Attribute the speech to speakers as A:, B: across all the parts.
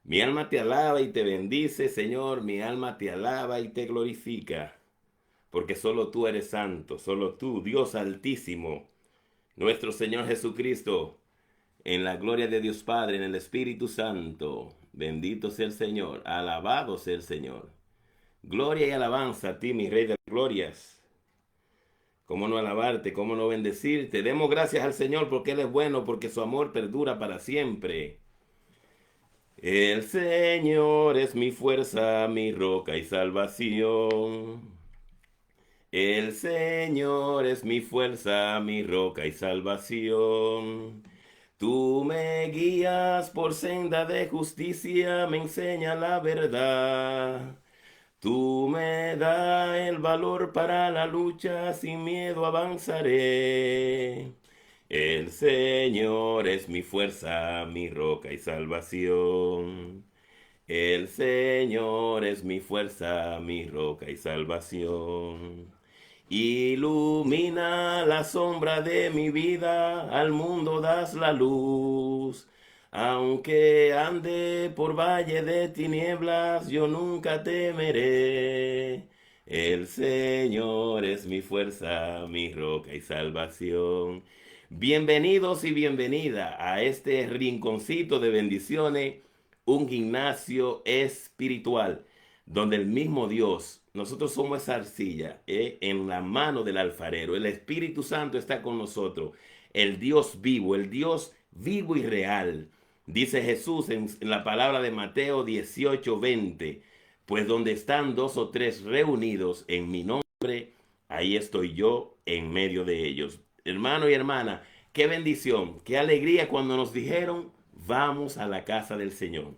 A: Mi alma te alaba y te bendice, Señor. Mi alma te alaba y te glorifica. Porque solo tú eres santo, solo tú, Dios altísimo, nuestro Señor Jesucristo, en la gloria de Dios Padre, en el Espíritu Santo. Bendito sea el Señor, alabado sea el Señor. Gloria y alabanza a ti, mi Rey de glorias. ¿Cómo no alabarte? ¿Cómo no bendecirte? Demos gracias al Señor porque Él es bueno, porque su amor perdura para siempre. El Señor es mi fuerza, mi roca y salvación. El Señor es mi fuerza, mi roca y salvación. Tú me guías por senda de justicia, me enseña la verdad. Tú me das el valor para la lucha, sin miedo avanzaré. El Señor es mi fuerza, mi roca y salvación. El Señor es mi fuerza, mi roca y salvación. Ilumina la sombra de mi vida, al mundo das la luz. Aunque ande por valle de tinieblas, yo nunca temeré. El Señor es mi fuerza, mi roca y salvación. Bienvenidos y bienvenida a este rinconcito de bendiciones, un gimnasio espiritual donde el mismo Dios, nosotros somos esa arcilla en la mano del alfarero. El Espíritu Santo está con nosotros. El Dios vivo y real. Dice Jesús en la palabra de Mateo 18:20, pues donde están dos o tres reunidos en mi nombre, ahí estoy yo en medio de ellos. Hermano y hermana, qué bendición, qué alegría cuando nos dijeron, vamos a la casa del Señor.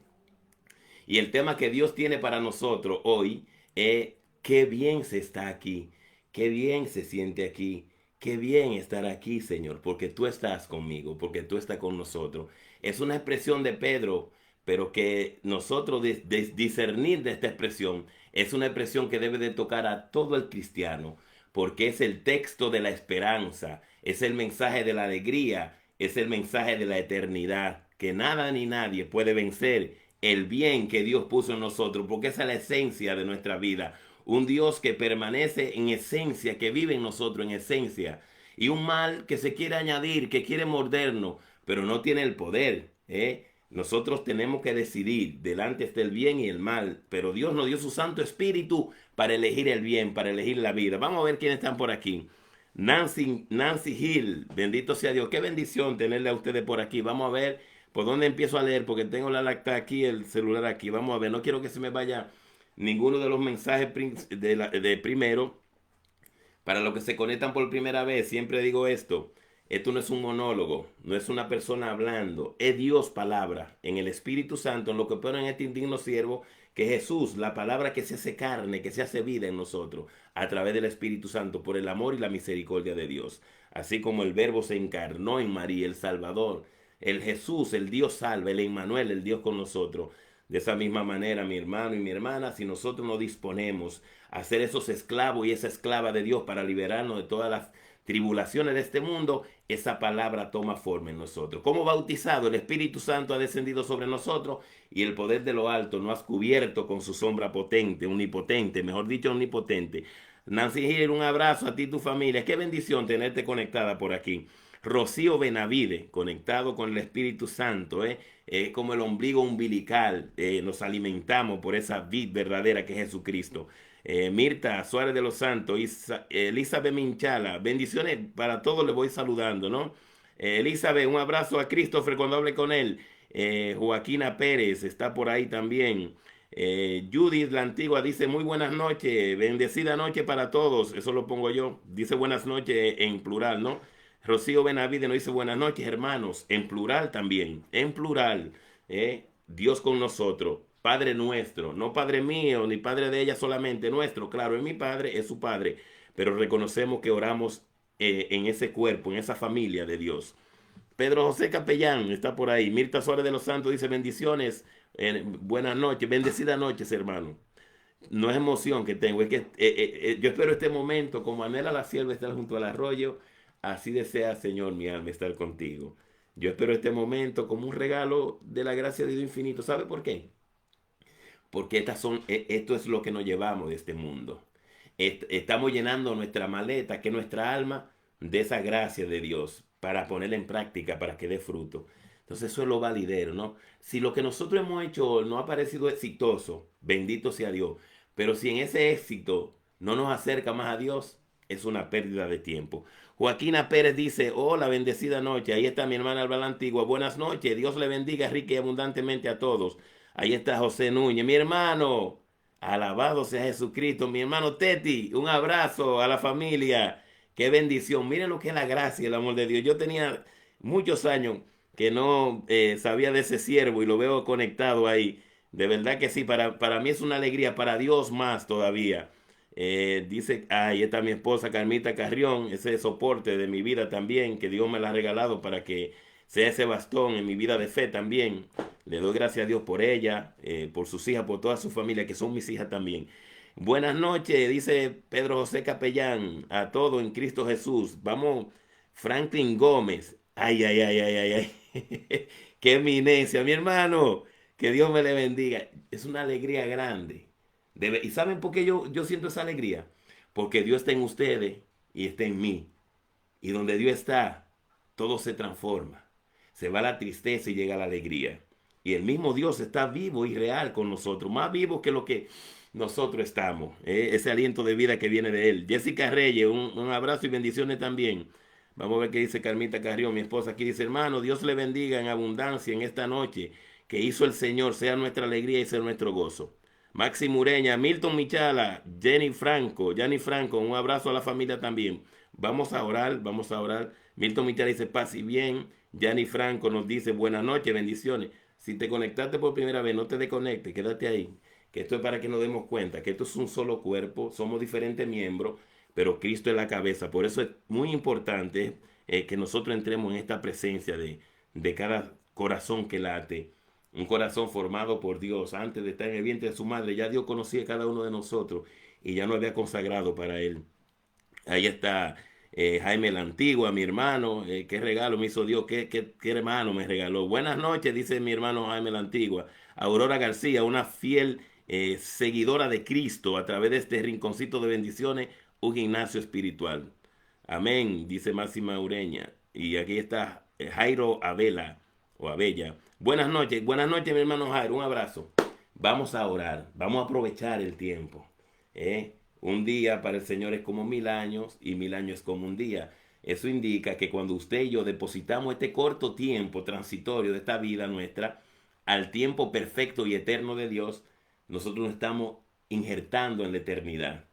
A: Y el tema que Dios tiene para nosotros hoy es qué bien se está aquí, qué bien se siente aquí, qué bien estar aquí, Señor, porque tú estás conmigo, porque tú estás con nosotros. Es una expresión de Pedro, pero que nosotros discernir de esta expresión es una expresión que debe de tocar a todo el cristiano, porque es el texto de la esperanza, es el mensaje de la alegría, es el mensaje de la eternidad, que nada ni nadie puede vencer el bien que Dios puso en nosotros, porque esa es la esencia de nuestra vida. Un Dios que permanece en esencia, que vive en nosotros en esencia. Y un mal que se quiere añadir, que quiere mordernos, pero no tiene el poder. Nosotros tenemos que decidir, delante está el bien y el mal, pero Dios nos dio su Santo Espíritu para elegir el bien, para elegir la vida. Vamos a ver quiénes están por aquí. Nancy Hill, bendito sea Dios. Qué bendición tenerle a ustedes por aquí. Vamos a ver por dónde empiezo a leer, porque tengo la lacta aquí, el celular aquí. Vamos a ver, no quiero que se me vaya ninguno de los mensajes de primero. Para los que se conectan por primera vez, siempre digo esto no es un monólogo, no es una persona hablando, es Dios palabra, en el Espíritu Santo, en lo que opera en este indigno siervo, que Jesús, la palabra que se hace carne, que se hace vida en nosotros, a través del Espíritu Santo, por el amor y la misericordia de Dios. Así como el Verbo se encarnó en María, el Salvador, el Jesús, el Dios salva, el Emmanuel, el Dios con nosotros. De esa misma manera, mi hermano y mi hermana, si nosotros nos disponemos a ser esos esclavos y esa esclava de Dios para liberarnos de todas las tribulaciones de este mundo, esa palabra toma forma en nosotros. Como bautizado, el Espíritu Santo ha descendido sobre nosotros y el poder de lo alto nos ha cubierto con su sombra potente, omnipotente, mejor dicho, omnipotente. Nancy Hill, un abrazo a ti y tu familia. Qué bendición tenerte conectada por aquí. Rocío Benavide, conectado con el Espíritu Santo, es como el ombligo umbilical, nos alimentamos por esa vid verdadera que es Jesucristo. Mirta Suárez de los Santos, Elizabeth Minchala, bendiciones para todos, les voy saludando, ¿no? Elizabeth, un abrazo a Christopher cuando hable con él. Joaquina Pérez está por ahí también. Judith la Antigua dice muy buenas noches, bendecida noche para todos, eso lo pongo yo, dice buenas noches en plural, ¿no? Rocío Benavide nos dice buenas noches, hermanos, en plural también, en plural. Dios con nosotros, Padre nuestro, no Padre mío ni Padre de ella solamente, nuestro, claro, es mi Padre, es su Padre, pero reconocemos que oramos en ese cuerpo, en esa familia de Dios. Pedro José Capellán está por ahí. Mirta Suárez de los Santos dice bendiciones, buenas noches, bendecidas noches, hermano. No es emoción que tengo, es que yo espero este momento, como anhela la sierva estar junto al arroyo, así desea, Señor, mi alma estar contigo. Yo espero este momento como un regalo de la gracia de Dios infinito. ¿Sabe por qué? porque esto es lo que nos llevamos de este mundo. Estamos llenando nuestra maleta, que es nuestra alma, de esa gracia de Dios para ponerla en práctica, para que dé fruto. Entonces eso es lo validero, ¿no? Si lo que nosotros hemos hecho no ha parecido exitoso, bendito sea Dios, pero si en ese éxito no nos acerca más a Dios, es una pérdida de tiempo. Joaquina Pérez dice, hola, bendecida noche. Ahí está mi hermana Alba la Antigua. Buenas noches. Dios le bendiga rica y abundantemente a todos. Ahí está José Núñez, mi hermano. Alabado sea Jesucristo, mi hermano Teti. Un abrazo a la familia. Qué bendición. Miren lo que es la gracia y el amor de Dios. Yo tenía muchos años que no sabía de ese siervo y lo veo conectado ahí. De verdad que sí, para mí es una alegría, para Dios más todavía. Dice, ahí está mi esposa Carmita Carrión, ese soporte de mi vida también, que Dios me la ha regalado para que sea ese bastón en mi vida de fe también. Le doy gracias a Dios por ella, por sus hijas, por toda su familia, que son mis hijas también. Buenas noches, dice Pedro José Capellán, a todo en Cristo Jesús. Vamos, Franklin Gómez. Ay, ay, ay, ay, ay, ay. Qué eminencia, mi hermano. Que Dios me le bendiga. Es una alegría grande. ¿Y saben por qué yo siento esa alegría? Porque Dios está en ustedes y está en mí. Y donde Dios está, todo se transforma. Se va la tristeza y llega la alegría. Y el mismo Dios está vivo y real con nosotros, más vivo que lo que nosotros estamos. Ese aliento de vida que viene de Él. Jessica Reyes, un abrazo y bendiciones también. Vamos a ver qué dice Carmita Carrión, mi esposa. Aquí dice, hermano, Dios le bendiga en abundancia en esta noche que hizo el Señor, sea nuestra alegría y sea nuestro gozo. Maxi Mureña, Milton Michala, Jenny Franco, un abrazo a la familia también. Vamos a orar, vamos a orar. Milton Michala dice paz y bien. Jenny Franco nos dice buenas noches, bendiciones. Si te conectaste por primera vez, no te desconectes, quédate ahí. Que esto es para que nos demos cuenta que esto es un solo cuerpo, somos diferentes miembros, pero Cristo es la cabeza. Por eso es muy importante que nosotros entremos en esta presencia de cada corazón que late. Un corazón formado por Dios. Antes de estar en el vientre de su madre, ya Dios conocía a cada uno de nosotros y ya nos había consagrado para Él. Ahí está Jaime la Antigua, mi hermano. Qué regalo me hizo Dios, qué hermano me regaló. Buenas noches, dice mi hermano Jaime la Antigua. Aurora García, una fiel seguidora de Cristo a través de este rinconcito de bendiciones, un gimnasio espiritual. Amén, dice Máxima Ureña. Y aquí está Jairo Abela o Abella. Buenas noches, mi hermano Jairo, un abrazo. Vamos a orar, vamos a aprovechar el tiempo. Un día para el Señor es como 1000 años y 1000 años es como un día. Eso indica que cuando usted y yo depositamos este corto tiempo transitorio de esta vida nuestra al tiempo perfecto y eterno de Dios, nosotros nos estamos injertando en la eternidad.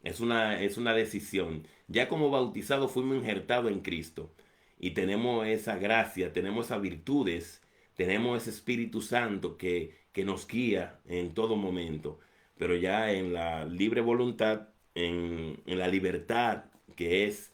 A: Es una decisión. Ya como bautizados fuimos injertados en Cristo y tenemos esa gracia, tenemos esas virtudes, tenemos ese Espíritu Santo que nos guía en todo momento. Pero ya en la libre voluntad, en la libertad que es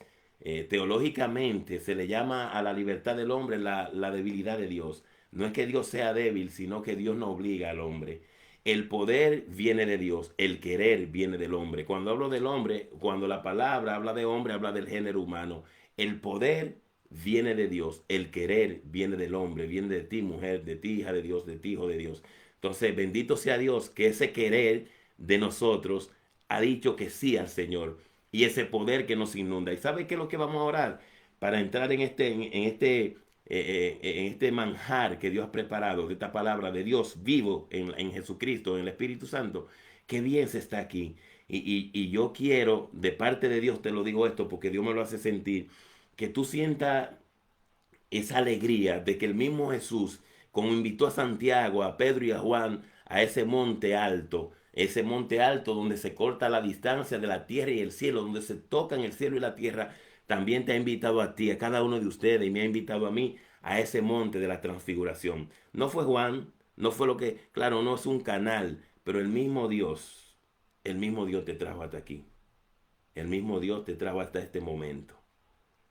A: teológicamente, se le llama a la libertad del hombre la debilidad de Dios. No es que Dios sea débil, sino que Dios no obliga al hombre. El poder viene de Dios, el querer viene del hombre. Cuando hablo del hombre, cuando la palabra habla de hombre, habla del género humano. El poder viene de Dios, el querer viene del hombre, viene de ti, mujer, de ti, hija de Dios, de ti, hijo de Dios. Entonces, bendito sea Dios que ese querer de nosotros ha dicho que sí al Señor y ese poder que nos inunda. ¿Y sabe qué es lo que vamos a orar? Para entrar en este manjar que Dios ha preparado, de esta palabra de Dios vivo en Jesucristo, en el Espíritu Santo, qué bien se está aquí. Y yo quiero, de parte de Dios te lo digo esto, porque Dios me lo hace sentir, que tú sientas esa alegría de que el mismo Jesús, como invitó a Santiago, a Pedro y a Juan a ese monte alto donde se corta la distancia de la tierra y el cielo, donde se tocan el cielo y la tierra, también te ha invitado a ti, a cada uno de ustedes, y me ha invitado a mí a ese monte de la transfiguración. No fue Juan, no fue lo que, claro, no es un canal, pero el mismo Dios te trajo hasta aquí. El mismo Dios te trajo hasta este momento.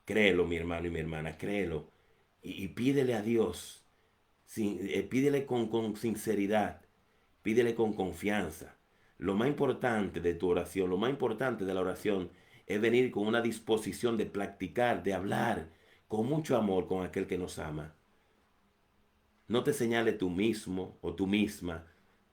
A: Créelo, mi hermano y mi hermana, créelo. Y pídele a Dios, pídele con sinceridad, pídele con confianza. Lo más importante de tu oración, lo más importante de la oración es venir con una disposición de practicar, de hablar con mucho amor con aquel que nos ama. No te señales tú mismo o tú misma,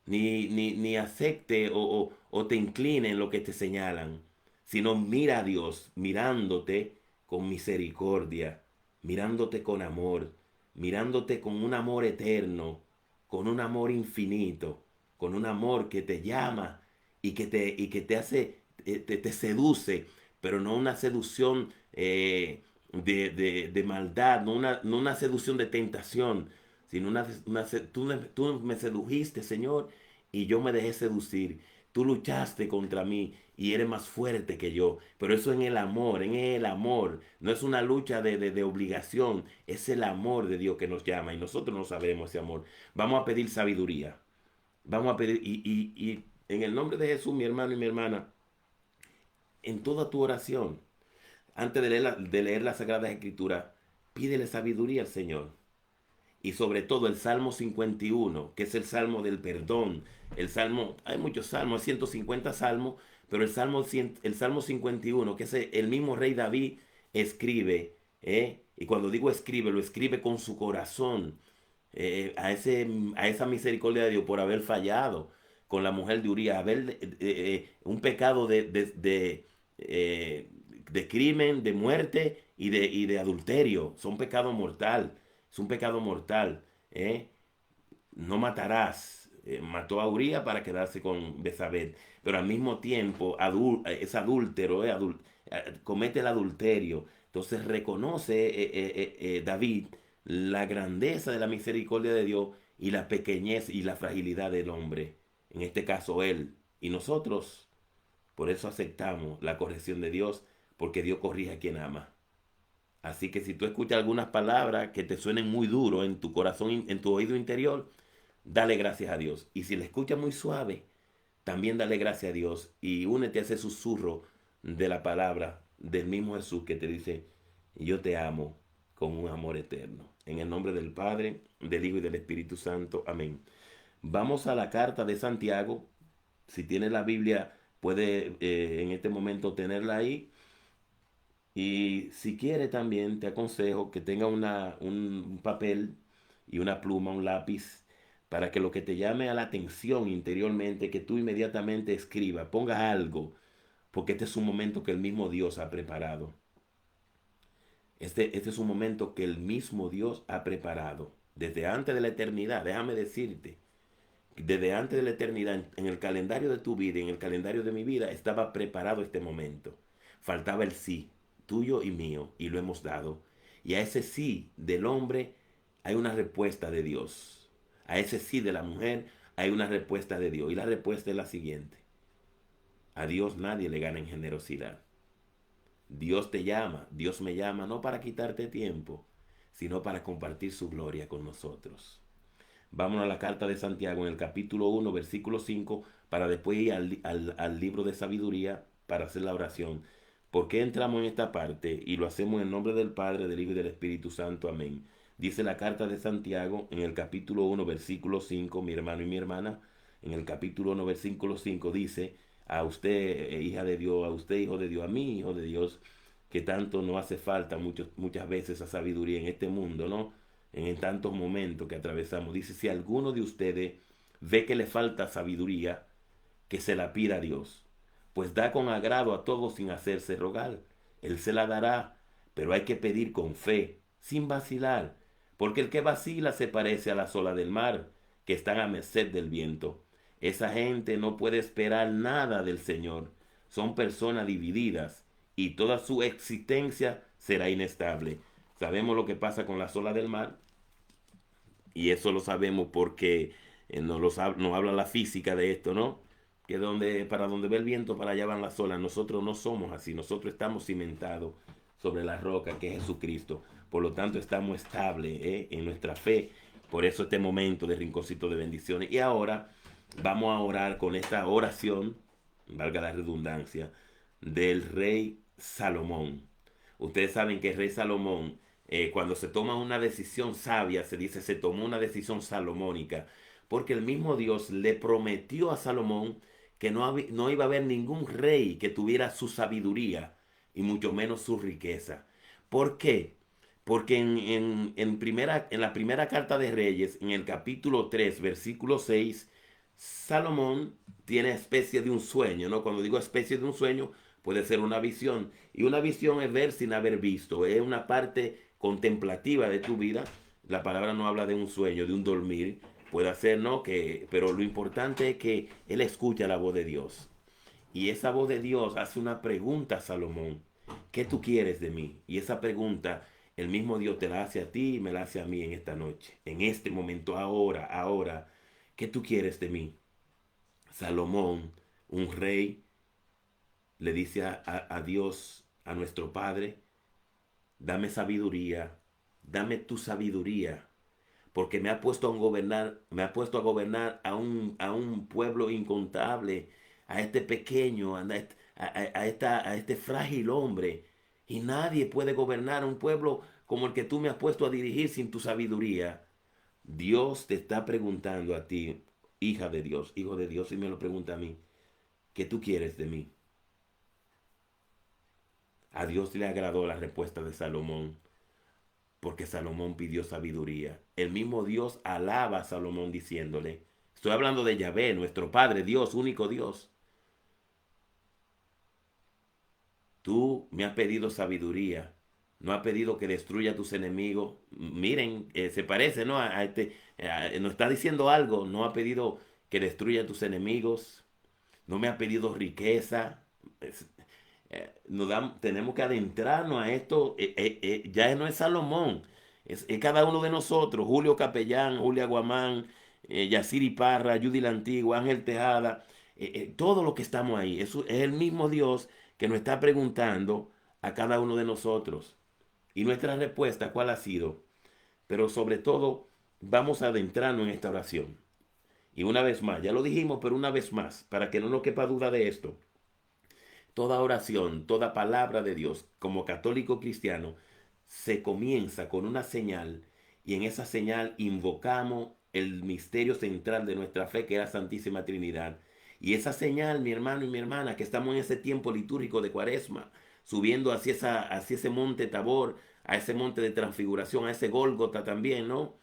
A: ni acepte o te incline en lo que te señalan, sino mira a Dios mirándote con misericordia, mirándote con amor, mirándote con un amor eterno, con un amor infinito, con un amor que te llama y que te hace, te seduce, pero no una seducción de maldad, no una seducción de tentación, sino tú me sedujiste, Señor, y yo me dejé seducir. Tú luchaste contra mí y eres más fuerte que yo. Pero eso en el amor. No es una lucha de obligación, es el amor de Dios que nos llama y nosotros no sabemos ese amor. Vamos a pedir sabiduría. Vamos a pedir, y en el nombre de Jesús, mi hermano y mi hermana, en toda tu oración, antes de leer la Sagrada Escritura, pídele sabiduría al Señor. Y sobre todo el Salmo 51, que es el Salmo del perdón. Hay muchos salmos, hay 150 salmos, pero el Salmo 51, que es el mismo rey David escribe, y cuando digo escribe, lo escribe con su corazón, a esa misericordia de Dios por haber fallado con la mujer de Urías, un pecado de crimen, de muerte y de adulterio. Son pecado mortal. Es un pecado mortal. ¿eh? No matarás. Mató a Urías para quedarse con Betsabé, pero al mismo tiempo es adúltero, comete el adulterio. Entonces reconoce David la grandeza de la misericordia de Dios y la pequeñez y la fragilidad del hombre. En este caso él. Y nosotros, por eso aceptamos la corrección de Dios, porque Dios corrige a quien ama. Así que si tú escuchas algunas palabras que te suenen muy duro en tu corazón, en tu oído interior, dale gracias a Dios. Y si la escuchas muy suave, también dale gracias a Dios y únete a ese susurro de la palabra del mismo Jesús que te dice, yo te amo con un amor eterno. En el nombre del Padre, del Hijo y del Espíritu Santo. Amén. Vamos a la carta de Santiago. Si tienes la Biblia, puede en este momento tenerla ahí. Y si quiere también te aconsejo que tenga un papel y una pluma, un lápiz, para que lo que te llame a la atención interiormente, que tú inmediatamente escriba, ponga algo, porque este es un momento que el mismo Dios ha preparado. Este es un momento que el mismo Dios ha preparado. Desde antes de la eternidad, déjame decirte, desde antes de la eternidad, en el calendario de tu vida, en el calendario de mi vida, estaba preparado este momento. Faltaba el sí, tuyo y mío, y lo hemos dado. Y a ese sí del hombre hay una respuesta de Dios. A ese sí de la mujer hay una respuesta de Dios. Y la respuesta es la siguiente. A Dios nadie le gana en generosidad. Dios te llama, Dios me llama, no para quitarte tiempo, sino para compartir su gloria con nosotros. Vámonos a la carta de Santiago en el capítulo 1, versículo 5, para después ir al libro de sabiduría para hacer la oración. ¿Por qué entramos en esta parte? Y lo hacemos en nombre del Padre, del Hijo y del Espíritu Santo. Amén. Dice la carta de Santiago en el capítulo 1, versículo 5, mi hermano y mi hermana, en el capítulo 1, versículo 5 dice, a usted, hija de Dios, a usted, hijo de Dios, a mí, hijo de Dios, que tanto nos hace falta muchas veces esa sabiduría en este mundo, ¿no? En tantos momentos que atravesamos. Dice, si alguno de ustedes ve que le falta sabiduría, que se la pida a Dios, pues da con agrado a todos sin hacerse rogar. Él se la dará, pero hay que pedir con fe, sin vacilar, porque el que vacila se parece a las olas del mar, que están a merced del viento. Esa gente no puede esperar nada del Señor. Son personas divididas y toda su existencia será inestable. Sabemos lo que pasa con las olas del mar y eso lo sabemos porque nos habla la física de esto, ¿no? Que para donde ve el viento, para allá van las olas. Nosotros no somos así, nosotros estamos cimentados sobre la roca que es Jesucristo. Por lo tanto, estamos estables en nuestra fe. Por eso este momento de rinconcito de bendiciones. Y ahora vamos a orar con esta oración, valga la redundancia, del rey Salomón. Ustedes saben que el rey Salomón, cuando se toma una decisión sabia, se dice, se tomó una decisión salomónica, porque el mismo Dios le prometió a Salomón que no iba a haber ningún rey que tuviera su sabiduría y mucho menos su riqueza. ¿Por qué? Porque en la primera carta de Reyes, en el capítulo 3, versículo 6, Salomón tiene especie de un sueño, ¿no? Cuando digo especie de un sueño, puede ser una visión. Y una visión es ver sin haber visto. Es una parte contemplativa de tu vida. La palabra no habla de un sueño, de un dormir. Puede ser, ¿no? Pero lo importante es que él escucha la voz de Dios. Y esa voz de Dios hace una pregunta a Salomón. ¿Qué tú quieres de mí? Y esa pregunta el mismo Dios te la hace a ti y me la hace a mí en esta noche. En este momento, ahora. ¿Qué tú quieres de mí? Salomón, un rey, le dice a Dios, a nuestro Padre, dame sabiduría, dame tu sabiduría, porque me ha puesto a gobernar a un pueblo incontable, a este pequeño, a este frágil hombre, y nadie puede gobernar un pueblo como el que tú me has puesto a dirigir sin tu sabiduría. Dios te está preguntando a ti, hija de Dios, hijo de Dios, y me lo pregunta a mí, ¿qué tú quieres de mí? A Dios le agradó la respuesta de Salomón, porque Salomón pidió sabiduría. El mismo Dios alaba a Salomón diciéndole, estoy hablando de Yahvé, nuestro Padre, Dios, único Dios. Tú me has pedido sabiduría, no has pedido que destruya a tus enemigos. Miren, se parece, ¿no? Nos está diciendo algo, no ha pedido que destruya a tus enemigos, no me ha pedido riqueza. Tenemos que adentrarnos a esto. Ya no es Salomón, es cada uno de nosotros. Julio Capellán, Julia Guamán, Yaciri Parra, Judy la Antigua, Ángel Tejada, todo lo que estamos ahí. Es el mismo Dios que nos está preguntando a cada uno de nosotros. Y nuestra respuesta, ¿cuál ha sido? Pero sobre todo, vamos a adentrarnos en esta oración. Y una vez más, ya lo dijimos, pero una vez más, para que no nos quepa duda de esto. Toda oración, toda palabra de Dios, como católico cristiano, se comienza con una señal y en esa señal invocamos el misterio central de nuestra fe, que es la Santísima Trinidad. Y esa señal, mi hermano y mi hermana, que estamos en ese tiempo litúrgico de Cuaresma, subiendo hacia ese monte Tabor, a ese monte de transfiguración, a ese Gólgota también, ¿no?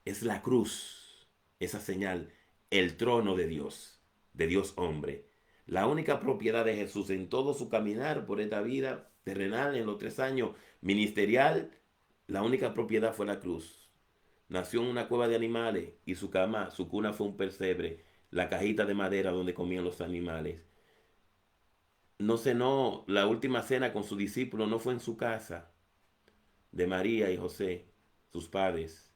A: Es la cruz, esa señal, el trono de Dios hombre. La única propiedad de Jesús en todo su caminar por esta vida terrenal, en los 3 años ministerial, la única propiedad fue la cruz. Nació en una cueva de animales y su cama, su cuna fue un pesebre, la cajita de madera donde comían los animales. No cenó la última cena con su discípulo, no fue en su casa, de María y José, sus padres,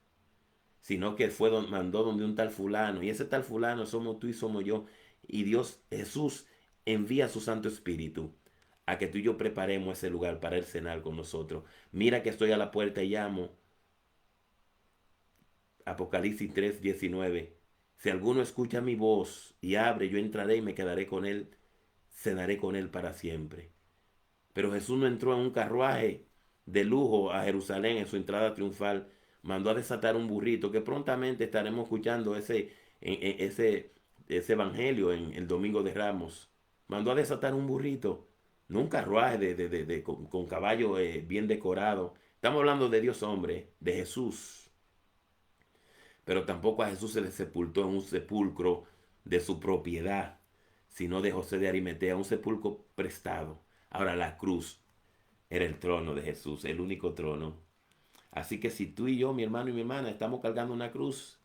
A: sino que mandó donde un tal fulano, y ese tal fulano somos tú y somos yo, y Dios Jesús envía a su Santo Espíritu a que tú y yo preparemos ese lugar para el cenar con nosotros. Mira que estoy a la puerta y llamo. Apocalipsis 3:19. Si alguno escucha mi voz y abre, yo entraré y me quedaré con él, cenaré con él para siempre. Pero Jesús no entró en un carruaje de lujo a Jerusalén en su entrada triunfal. Mandó a desatar un burrito, que prontamente estaremos escuchando ese evangelio en el Domingo de Ramos. Mandó a desatar un burrito, no un carruaje con caballo bien decorado. Estamos hablando de Dios hombre, de Jesús. Pero tampoco a Jesús se le sepultó en un sepulcro de su propiedad, sino de José de Arimatea, un sepulcro prestado. Ahora la cruz era el trono de Jesús, el único trono. Así que si tú y yo, mi hermano y mi hermana, estamos cargando una cruz,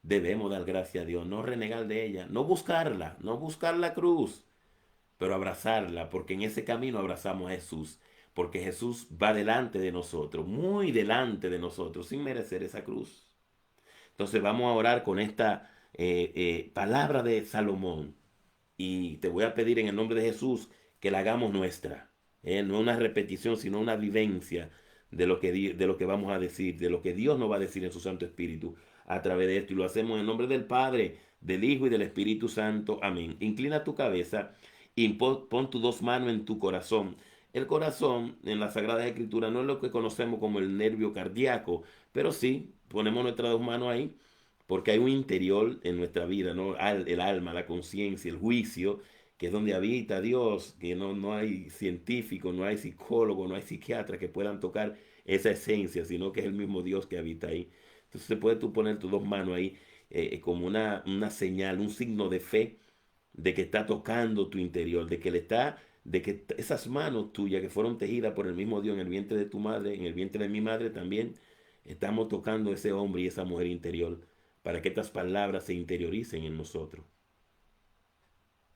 A: debemos dar gracias a Dios, no renegar de ella, no buscar la cruz, pero abrazarla, porque en ese camino abrazamos a Jesús, porque Jesús va delante de nosotros, muy delante de nosotros, sin merecer esa cruz. Entonces vamos a orar con esta palabra de Salomón. Y te voy a pedir en el nombre de Jesús que la hagamos nuestra. No una repetición, sino una vivencia de lo que vamos a decir, de lo que Dios nos va a decir en su Santo Espíritu a través de esto. Y lo hacemos en el nombre del Padre, del Hijo y del Espíritu Santo. Amén. Inclina tu cabeza y pon tus 2 manos en tu corazón. El corazón en la Sagrada Escritura no es lo que conocemos como el nervio cardíaco, pero sí ponemos nuestras 2 manos ahí porque hay un interior en nuestra vida, ¿no? El alma, la conciencia, el juicio, que es donde habita Dios, que no hay científico, no hay psicólogo, no hay psiquiatra que puedan tocar esa esencia, sino que es el mismo Dios que habita ahí. Entonces puedes tú poner tus dos manos ahí como una señal, un signo de fe de que está tocando tu interior, de que esas manos tuyas que fueron tejidas por el mismo Dios en el vientre de tu madre, en el vientre de mi madre también, estamos tocando ese hombre y esa mujer interior para que estas palabras se interioricen en nosotros.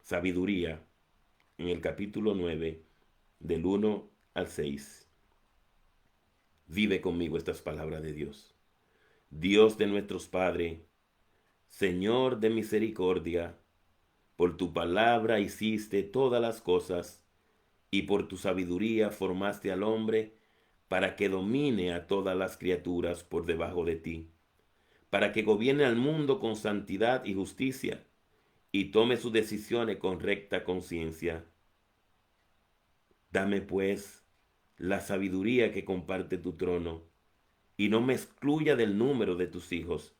A: Sabiduría, en el capítulo 9, del 1 al 6. Vive conmigo estas palabras de Dios. Dios de nuestros padres, Señor de misericordia, por tu palabra hiciste todas las cosas, y por tu sabiduría formaste al hombre para que domine a todas las criaturas por debajo de ti, para que gobierne al mundo con santidad y justicia, y tome sus decisiones con recta conciencia. Dame pues la sabiduría que comparte tu trono, y no me excluya del número de tus hijos.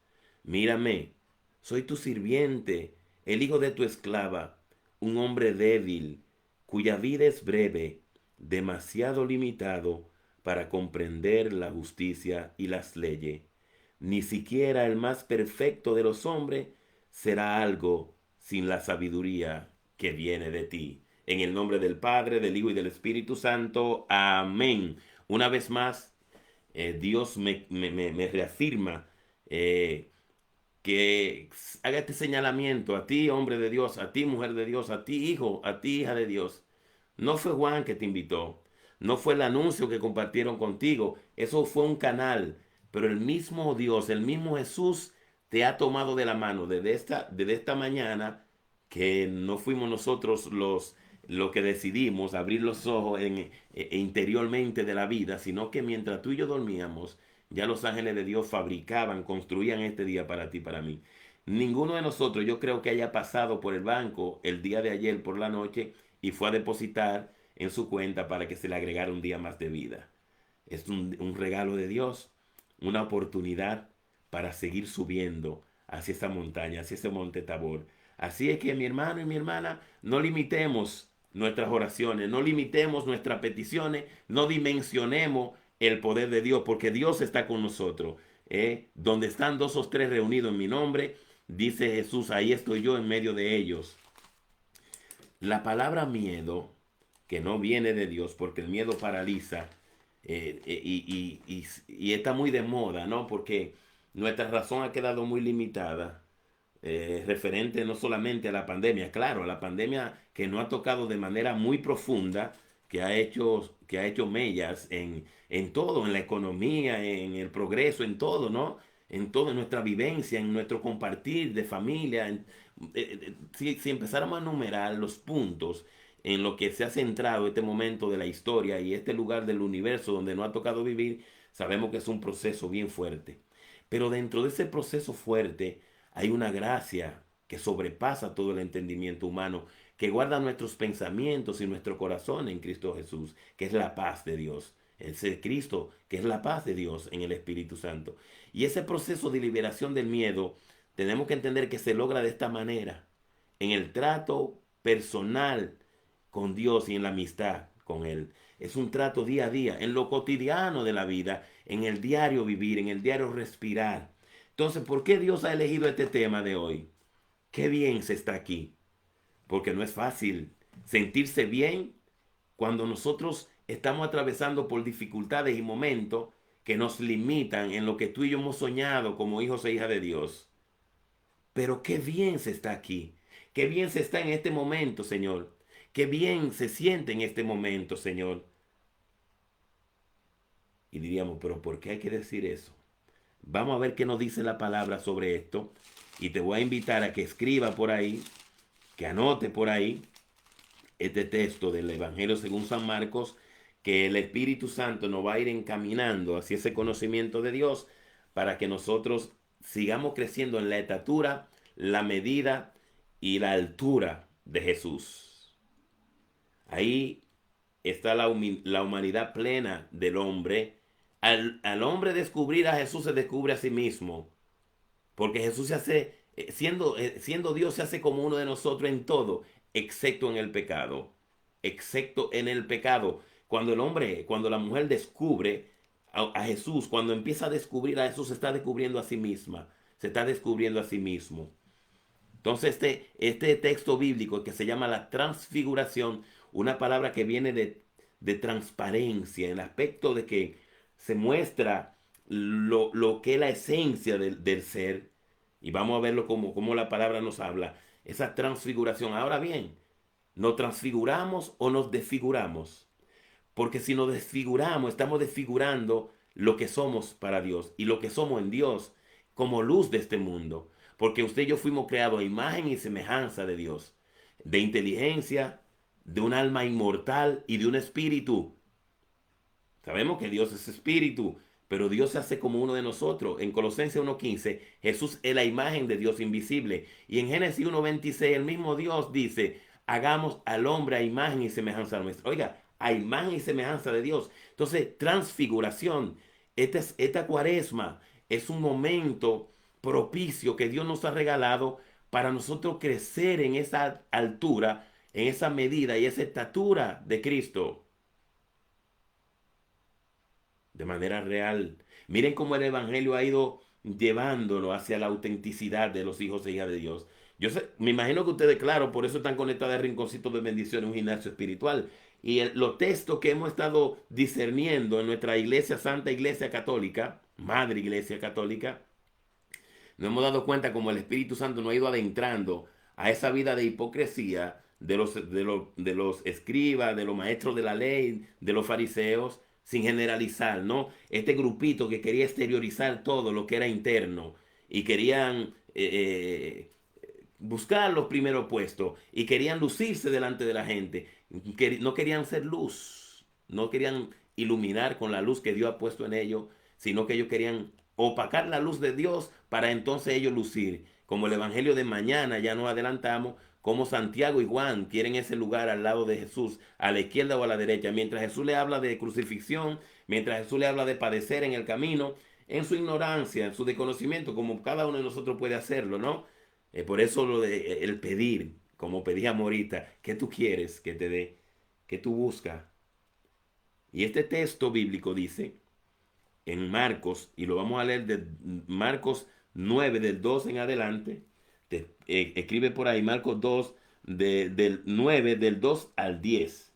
A: Mírame, soy tu sirviente, el hijo de tu esclava, un hombre débil, cuya vida es breve, demasiado limitado para comprender la justicia y las leyes. Ni siquiera el más perfecto de los hombres será algo sin la sabiduría que viene de ti. En el nombre del Padre, del Hijo y del Espíritu Santo. Amén. Una vez más, Dios me reafirma que haga este señalamiento a ti, hombre de Dios, a ti, mujer de Dios, a ti, hijo, a ti, hija de Dios. No fue Juan que te invitó, no fue el anuncio que compartieron contigo, eso fue un canal, pero el mismo Dios, el mismo Jesús te ha tomado de la mano desde esta mañana, que no fuimos nosotros los que decidimos abrir los ojos interiormente de la vida, sino que mientras tú y yo dormíamos, ya los ángeles de Dios fabricaban, construían este día para ti, para mí. Ninguno de nosotros, yo creo que haya pasado por el banco el día de ayer por la noche y fue a depositar en su cuenta para que se le agregara un día más de vida. Es un regalo de Dios, una oportunidad para seguir subiendo hacia esa montaña, hacia ese monte Tabor. Así es que mi hermano y mi hermana, no limitemos nuestras oraciones, no limitemos nuestras peticiones, no dimensionemos el poder de Dios, porque Dios está con nosotros. Donde están dos o tres reunidos en mi nombre, dice Jesús, ahí estoy yo en medio de ellos. La palabra miedo, que no viene de Dios, porque el miedo paraliza, y está muy de moda, ¿no? Porque nuestra razón ha quedado muy limitada, referente no solamente a la pandemia, claro, a la pandemia que nos ha tocado de manera muy profunda, que ha hecho mellas en todo, en la economía, en el progreso, en todo, ¿no? En toda nuestra vivencia, en nuestro compartir de familia. Si empezáramos a numerar los puntos en lo que se ha centrado este momento de la historia y este lugar del universo donde nos ha tocado vivir, sabemos que es un proceso bien fuerte. Pero dentro de ese proceso fuerte hay una gracia que sobrepasa todo el entendimiento humano, que guarda nuestros pensamientos y nuestro corazón en Cristo Jesús, que es la paz de Dios. Ese Cristo, que es la paz de Dios en el Espíritu Santo. Y ese proceso de liberación del miedo, tenemos que entender que se logra de esta manera, en el trato personal con Dios y en la amistad con Él. Es un trato día a día, en lo cotidiano de la vida, en el diario vivir, en el diario respirar. Entonces, ¿por qué Dios ha elegido este tema de hoy? Qué bien se está aquí, porque no es fácil sentirse bien cuando nosotros estamos atravesando por dificultades y momentos que nos limitan en lo que tú y yo hemos soñado como hijos e hijas de Dios. Pero qué bien se está aquí, qué bien se está en este momento, Señor. Qué bien se siente en este momento, Señor. Y diríamos, pero ¿por qué hay que decir eso? Vamos a ver qué nos dice la palabra sobre esto. Y te voy a invitar a que escriba por ahí, que anote por ahí este texto del Evangelio según San Marcos, que el Espíritu Santo nos va a ir encaminando hacia ese conocimiento de Dios para que nosotros sigamos creciendo en la estatura, la medida y la altura de Jesús. Ahí está la humanidad plena del hombre. Al hombre descubrir a Jesús se descubre a sí mismo. Porque Jesús se hace, siendo Dios, se hace como uno de nosotros en todo, excepto en el pecado. Excepto en el pecado. Cuando la mujer descubre a Jesús, cuando empieza a descubrir a Jesús, se está descubriendo a sí misma, se está descubriendo a sí mismo. Entonces este texto bíblico que se llama la transfiguración, una palabra que viene de transparencia, en el aspecto de que se muestra lo que es la esencia del ser, y vamos a verlo como la palabra nos habla, esa transfiguración. Ahora bien, ¿nos transfiguramos o nos desfiguramos? Porque si nos desfiguramos, estamos desfigurando lo que somos para Dios y lo que somos en Dios como luz de este mundo. Porque usted y yo fuimos creados a imagen y semejanza de Dios, de inteligencia, de un alma inmortal y de un espíritu. Sabemos que Dios es espíritu, pero Dios se hace como uno de nosotros. En Colosenses 1:15, Jesús es la imagen de Dios invisible. Y en Génesis 1:26, el mismo Dios dice, hagamos al hombre a imagen y semejanza nuestra. Oiga, a imagen y semejanza de Dios. Entonces, transfiguración. Esta cuaresma es un momento propicio que Dios nos ha regalado para nosotros crecer en esa altura, en esa medida y esa estatura de Cristo de manera real. Miren cómo el Evangelio ha ido llevándolo hacia la autenticidad de los hijos e hijas de Dios. Yo sé, me imagino que ustedes, claro, por eso están conectados a Rinconcito de Bendición, un gimnasio espiritual. Y los textos que hemos estado discerniendo en nuestra iglesia, Santa Iglesia Católica, Madre Iglesia Católica, nos hemos dado cuenta como el Espíritu Santo nos ha ido adentrando a esa vida de hipocresía de los escribas, de los maestros de la ley, de los fariseos, sin generalizar, ¿no? Este grupito que quería exteriorizar todo lo que era interno y querían buscar los primeros puestos y querían lucirse delante de la gente, que no querían ser luz, no querían iluminar con la luz que Dios ha puesto en ellos, sino que ellos querían opacar la luz de Dios para entonces ellos lucir. Como el Evangelio de mañana, ya nos adelantamos, como Santiago y Juan quieren ese lugar al lado de Jesús, a la izquierda o a la derecha, mientras Jesús le habla de crucifixión, mientras Jesús le habla de padecer en el camino, en su ignorancia, en su desconocimiento, como cada uno de nosotros puede hacerlo, ¿no? Por eso el pedir, como pedíamos ahorita, ¿qué tú quieres que te dé? ¿Qué tú buscas? Y este texto bíblico dice en Marcos, y lo vamos a leer de Marcos 9, del 2 en adelante, escribe por ahí Marcos 2, del 9, del 2 al 10.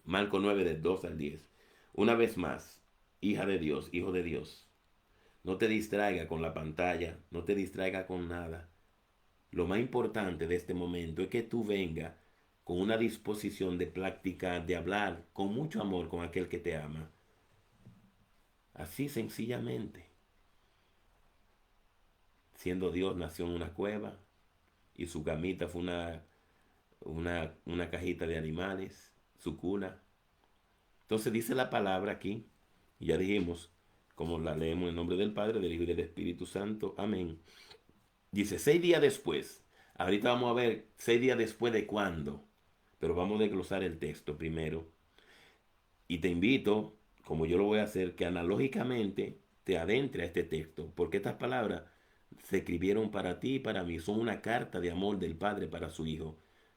A: Marcos 9, del 2 al 10. Una vez más, hija de Dios, hijo de Dios, no te distraiga con la pantalla, no te distraiga con nada. Lo más importante de este momento es que tú vengas con una disposición de practicar, de hablar con mucho amor con aquel que te ama. Así sencillamente. Siendo Dios, nació en una cueva y su camita fue una cajita de animales, su cuna. Entonces dice la palabra aquí, y ya dijimos, como la leemos en nombre del Padre, del Hijo y del Espíritu Santo. Amén. Dice, 6 días después. Ahorita vamos a ver 6 días después de cuándo. Pero vamos a desglosar el texto primero. Y te invito, como yo lo voy a hacer, que analógicamente te adentre a este texto. Porque estas palabras se escribieron para ti y para mí. Son una carta de amor del Padre para su Hijo.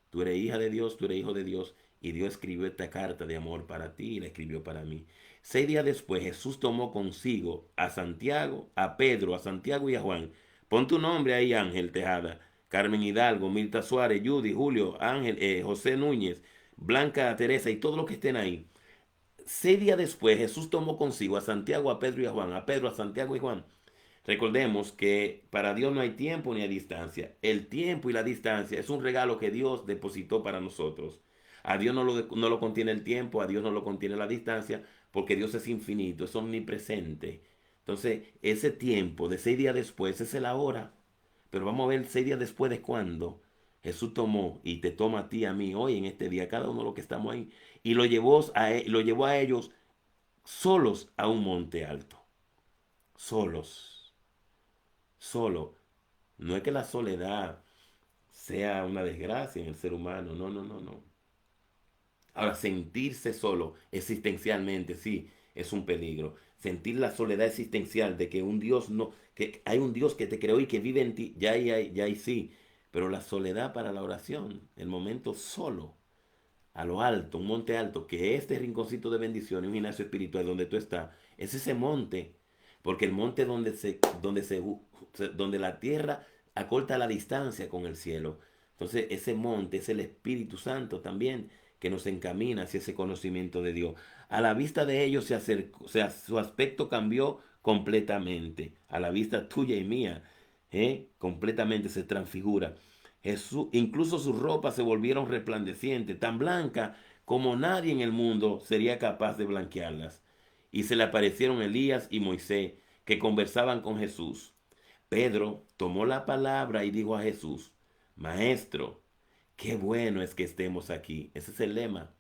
A: Tú eres hija de Dios, tú eres hijo de Dios. Y Dios escribió esta carta de amor para ti y la escribió para mí. 6 días después Jesús tomó consigo a Santiago, a Pedro, a Santiago y a Juan. Pon tu nombre ahí, Ángel Tejada, Carmen Hidalgo, Mirta Suárez, Judy, Julio, Ángel, José Núñez, Blanca Teresa y todos los que estén ahí. 6 días después Jesús tomó consigo a Santiago, a Pedro y a Juan, a Pedro, a Santiago y Juan. Recordemos que para Dios no hay tiempo ni hay distancia. El tiempo y la distancia es un regalo que Dios depositó para nosotros. A Dios no lo contiene el tiempo, a Dios no lo contiene la distancia, porque Dios es infinito, es omnipresente. Entonces, ese tiempo de 6 días después es el ahora. Pero vamos a ver 6 días después de cuándo Jesús tomó y te toma a ti, a mí, hoy en este día, cada uno de los que estamos ahí, y lo llevó a ellos solos a un monte alto. Solos. Solo. No es que la soledad sea una desgracia en el ser humano, no, no, no, no. Ahora, sentirse solo existencialmente, sí, es un peligro. Sentir la soledad existencial de que un Dios no, que hay un Dios que te creó y que vive en ti, ya ahí sí. Pero la soledad para la oración, el momento solo, a lo alto, un monte alto, que este rinconcito de bendición, un gimnasio espiritual donde tú estás, Es ese monte, porque el monte donde la tierra acorta la distancia con el cielo. Entonces ese monte es el Espíritu Santo también que nos encamina hacia ese conocimiento de Dios. A la vista de ellos se acercó, o sea, su aspecto cambió completamente. A la vista tuya y mía, completamente se transfigura. Jesús, incluso sus ropas se volvieron resplandecientes, tan blancas como nadie en el mundo sería capaz de blanquearlas. Y se le aparecieron Elías y Moisés, que conversaban con Jesús. Pedro tomó la palabra y dijo a Jesús: Maestro, qué bueno es que estemos aquí. Ese es el lema.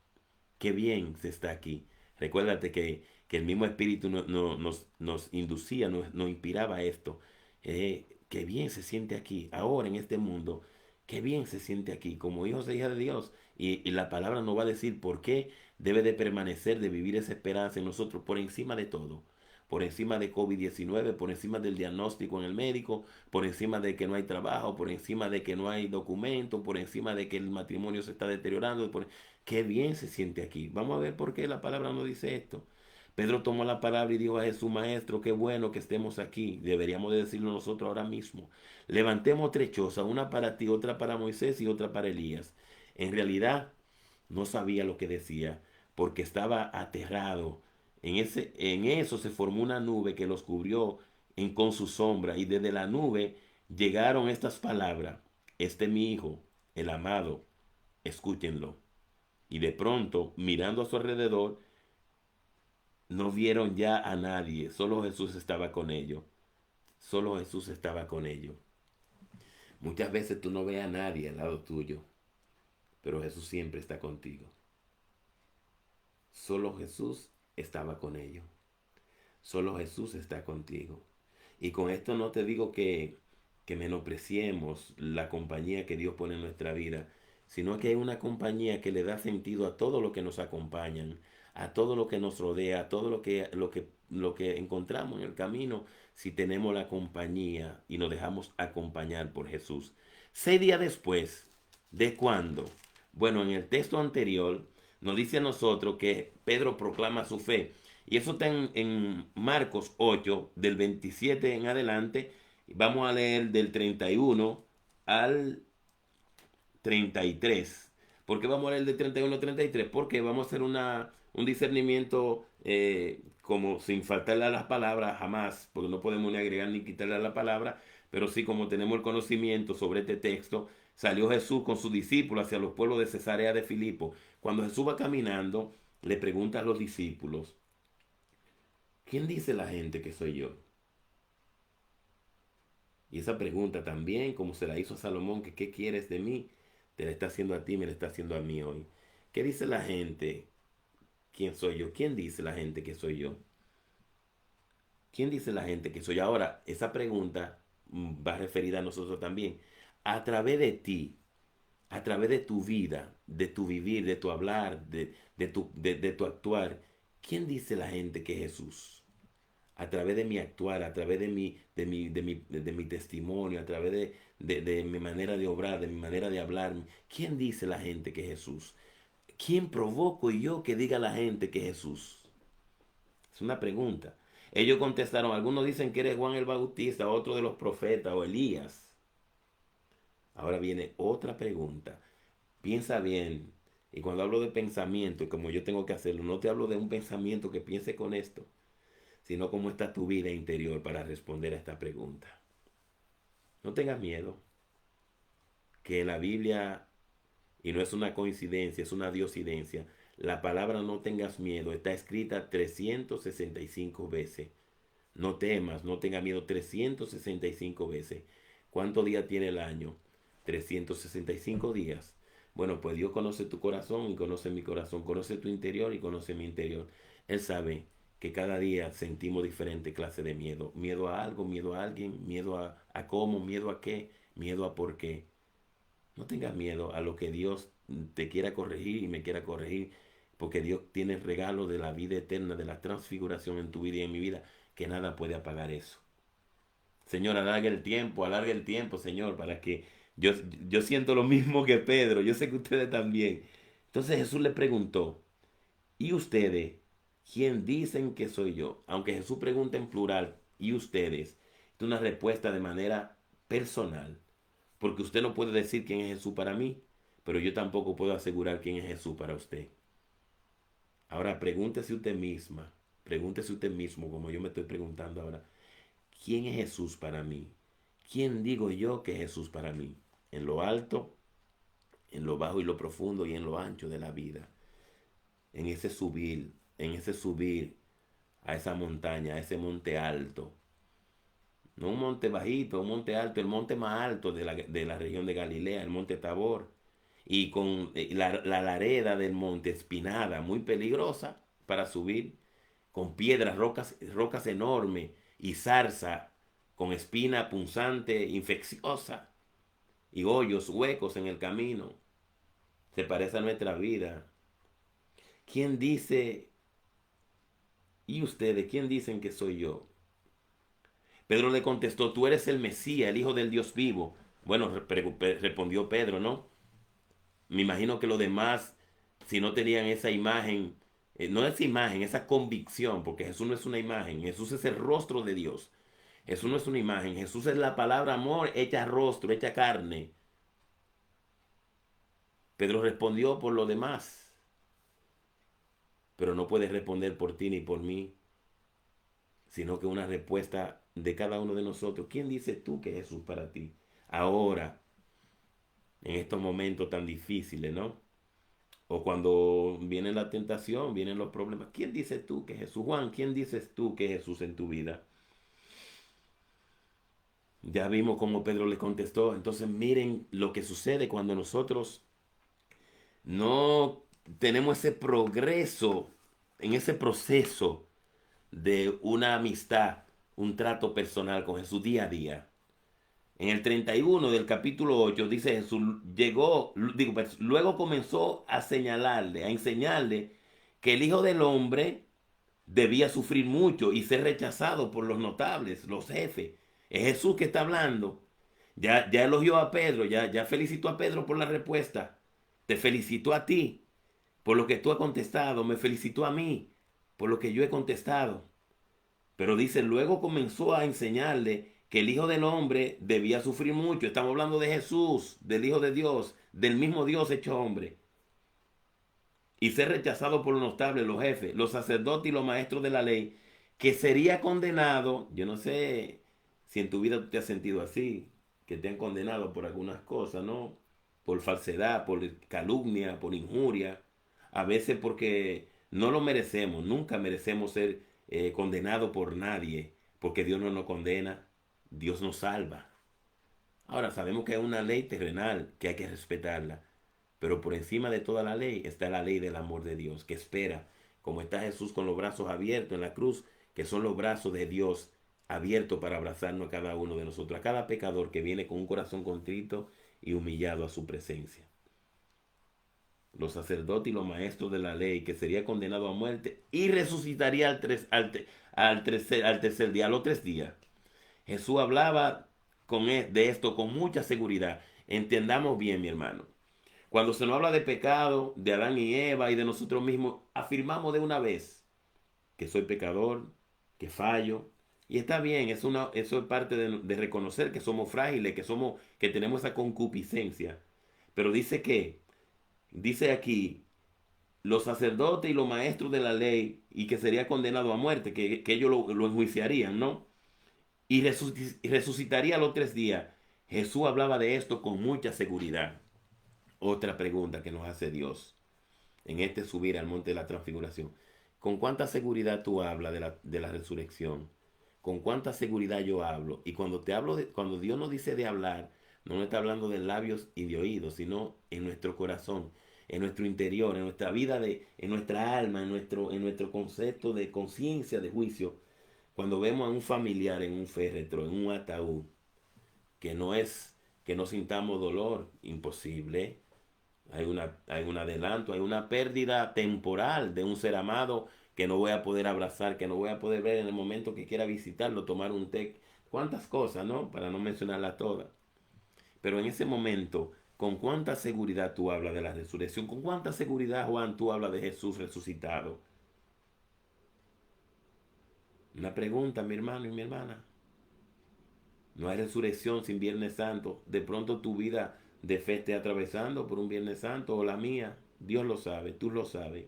A: Qué bien se está aquí. Recuérdate que el mismo Espíritu nos inducía, nos inspiraba esto. Qué bien se siente aquí, ahora en este mundo. Qué bien se siente aquí, como hijos e hijas de Dios. Y la palabra nos va a decir por qué debe de permanecer, de vivir esa esperanza en nosotros por encima de todo. Por encima de COVID-19, por encima del diagnóstico en el médico, por encima de que no hay trabajo, por encima de que no hay documento, por encima de que el matrimonio se está deteriorando. Qué bien se siente aquí. Vamos a ver por qué la palabra no dice esto. Pedro tomó la palabra y dijo a Jesús: Maestro, qué bueno que estemos aquí. Deberíamos de decirlo nosotros ahora mismo. Levantemos tres chozas, una para ti, otra para Moisés y otra para Elías. En realidad no sabía lo que decía porque estaba aterrado. En eso se formó una nube que los cubrió con su sombra, y desde la nube llegaron estas palabras: Este es mi hijo, el amado, escúchenlo. Y de pronto, mirando a su alrededor, no vieron ya a nadie, solo Jesús estaba con ellos. Solo Jesús estaba con ellos. Muchas veces tú no ves a nadie al lado tuyo, pero Jesús siempre está contigo. Solo Jesús estaba con ellos. Solo Jesús está contigo. Y con esto no te digo que menospreciemos la compañía que Dios pone en nuestra vida, sino que hay una compañía que le da sentido a todo lo que nos acompañan, a todo lo que nos rodea, a todo lo que encontramos en el camino, si tenemos la compañía y nos dejamos acompañar por Jesús. 6 días después, ¿de cuándo? Bueno, en el texto anterior nos dice a nosotros que Pedro proclama su fe. Y eso está en Marcos 8, del 27 en adelante. Vamos a leer del 31 al 33. ¿Por qué vamos a leer del 31 al 33? Porque vamos a hacer un discernimiento como sin faltarle a las palabras jamás, porque no podemos ni agregar ni quitarle a la palabra, pero sí, como tenemos el conocimiento sobre este texto. Salió Jesús con sus discípulos hacia los pueblos de Cesarea de Filipo. Cuando Jesús va caminando, le pregunta a los discípulos: ¿Quién dice la gente que soy yo? Y esa pregunta también, como se la hizo a Salomón, que ¿qué quieres de mí? Te la está haciendo a ti, me la está haciendo a mí hoy. ¿Qué dice la gente? ¿Quién soy yo? ¿Quién dice la gente que soy yo? ¿Quién dice la gente que soy yo? Ahora, esa pregunta va referida a nosotros también. A través de ti, a través de tu vida, de tu vivir, de tu hablar, de tu actuar, ¿quién dice la gente que es Jesús? A través de mi actuar, a través de mi testimonio, a través de mi manera de obrar, de mi manera de hablar. ¿Quién dice la gente que es Jesús? ¿Quién provoco yo que diga la gente que es Jesús? Es una pregunta. Ellos contestaron: algunos dicen que eres Juan el Bautista, otro de los profetas o Elías. Ahora viene otra pregunta. Piensa bien. Y cuando hablo de pensamiento, como yo tengo que hacerlo, no te hablo de un pensamiento que piense con esto, sino cómo está tu vida interior para responder a esta pregunta. No tengas miedo, que la Biblia, y no es una coincidencia, es una diosidencia, la palabra no tengas miedo está escrita 365 veces. No temas, no tengas miedo, 365 veces. ¿Cuántos días tiene el año? 365 días. Bueno, pues Dios conoce tu corazón y conoce mi corazón, conoce tu interior y conoce mi interior. Él sabe que cada día sentimos diferente clase de miedo. Miedo a algo, miedo a alguien, miedo a cómo, miedo a qué, miedo a por qué. No tengas miedo a lo que Dios te quiera corregir y me quiera corregir, porque Dios tiene el regalo de la vida eterna, de la transfiguración en tu vida y en mi vida, que nada puede apagar eso. Señor, alargue el tiempo, Señor, para que yo, yo siento lo mismo que Pedro, yo sé que ustedes también. Entonces Jesús le preguntó: ¿y ustedes ¿Quién dicen que soy yo? Aunque Jesús pregunta en plural, ¿y ustedes? Es una respuesta de manera personal. Porque usted no puede decir quién es Jesús para mí, pero yo tampoco puedo asegurar quién es Jesús para usted. Ahora pregúntese usted mismo, como yo me estoy preguntando ahora, ¿quién es Jesús para mí? ¿Quién digo yo que es Jesús para mí? En lo alto, en lo bajo y lo profundo y en lo ancho de la vida. En ese subir a esa montaña, a ese monte alto. No un monte bajito, un monte alto, el monte más alto de la región de Galilea, el monte Tabor. Y con la lareda del monte espinada, muy peligrosa para subir, con piedras, rocas enormes y zarza con espina punzante, infecciosa y hoyos huecos en el camino. Se parece a nuestra vida. ¿Quién dice, y ustedes, quién dicen que soy yo? Pedro le contestó, tú eres el Mesías, el Hijo del Dios vivo. Bueno, respondió Pedro, ¿no? Me imagino que los demás, si no tenían esa imagen, no esa imagen, esa convicción, porque Jesús no es una imagen, Jesús es el rostro de Dios. Jesús no es una imagen, Jesús es la palabra amor hecha rostro, hecha carne. Pedro respondió por los demás, pero no puede responder por ti ni por mí, sino que una respuesta de cada uno de nosotros. ¿Quién dices tú que es Jesús para ti? Ahora, en estos momentos tan difíciles, ¿no? O cuando viene la tentación, vienen los problemas. ¿Quién dices tú que es Jesús? Juan, ¿quién dices tú que es Jesús en tu vida? Ya vimos cómo Pedro le contestó. Entonces miren lo que sucede cuando nosotros no tenemos ese progreso en ese proceso de una amistad, un trato personal con Jesús día a día. En el 31 del capítulo 8 dice Jesús llegó, digo, pues, luego comenzó a señalarle, a enseñarle que el Hijo del Hombre debía sufrir mucho y ser rechazado por los notables, los jefes. Es Jesús que está hablando. Ya elogió a Pedro, ya felicitó a Pedro por la respuesta. Te felicitó a ti por lo que tú has contestado, me felicitó a mí por lo que yo he contestado. Pero dice, luego comenzó a enseñarle que el Hijo del Hombre debía sufrir mucho. Estamos hablando de Jesús, del Hijo de Dios, del mismo Dios hecho hombre. Y ser rechazado por los notables, los jefes, los sacerdotes y los maestros de la ley, que sería condenado. Yo no sé si en tu vida tú te has sentido así, que te han condenado por algunas cosas, ¿no? Por falsedad, por calumnia, por injuria. A veces porque no lo merecemos, nunca merecemos ser condenados por nadie, porque Dios no nos condena, Dios nos salva. Ahora sabemos que hay una ley terrenal que hay que respetarla, pero por encima de toda la ley está la ley del amor de Dios, que espera, como está Jesús con los brazos abiertos en la cruz, que son los brazos de Dios abiertos para abrazarnos a cada uno de nosotros, a cada pecador que viene con un corazón contrito y humillado a su presencia. Los sacerdotes y los maestros de la ley, que sería condenado a muerte y resucitaría al tercer día, a los 3 días. Jesús hablaba de esto con mucha seguridad. Entendamos bien, mi hermano. Cuando se nos habla de pecado, de Adán y Eva y de nosotros mismos, afirmamos de una vez que soy pecador, que fallo. Y está bien, eso es parte de reconocer que somos frágiles, que tenemos esa concupiscencia. Pero dice aquí, los sacerdotes y los maestros de la ley, y que sería condenado a muerte, que ellos lo enjuiciarían, ¿no? Y resucitaría a los 3 días. Jesús hablaba de esto con mucha seguridad. Otra pregunta que nos hace Dios en este subir al monte de la transfiguración. ¿Con cuánta seguridad tú hablas de la resurrección? ¿Con cuánta seguridad yo hablo? Y cuando cuando Dios nos dice de hablar, no nos está hablando de labios y de oídos, sino en nuestro corazón, en nuestro interior, en nuestra vida, en nuestra alma, en nuestro concepto de conciencia, de juicio. Cuando vemos a un familiar en un féretro, en un ataúd, que no es que no sintamos dolor, imposible. Hay un adelanto, hay una pérdida temporal de un ser amado que no voy a poder abrazar, que no voy a poder ver en el momento que quiera visitarlo, tomar un té. Cuántas cosas, ¿no? Para no mencionarlas todas. Pero en ese momento, ¿con cuánta seguridad tú hablas de la resurrección? ¿Con cuánta seguridad, Juan, tú hablas de Jesús resucitado? Una pregunta, mi hermano y mi hermana. No hay resurrección sin Viernes Santo. De pronto tu vida de fe esté atravesando por un Viernes Santo o la mía. Dios lo sabe, tú lo sabes.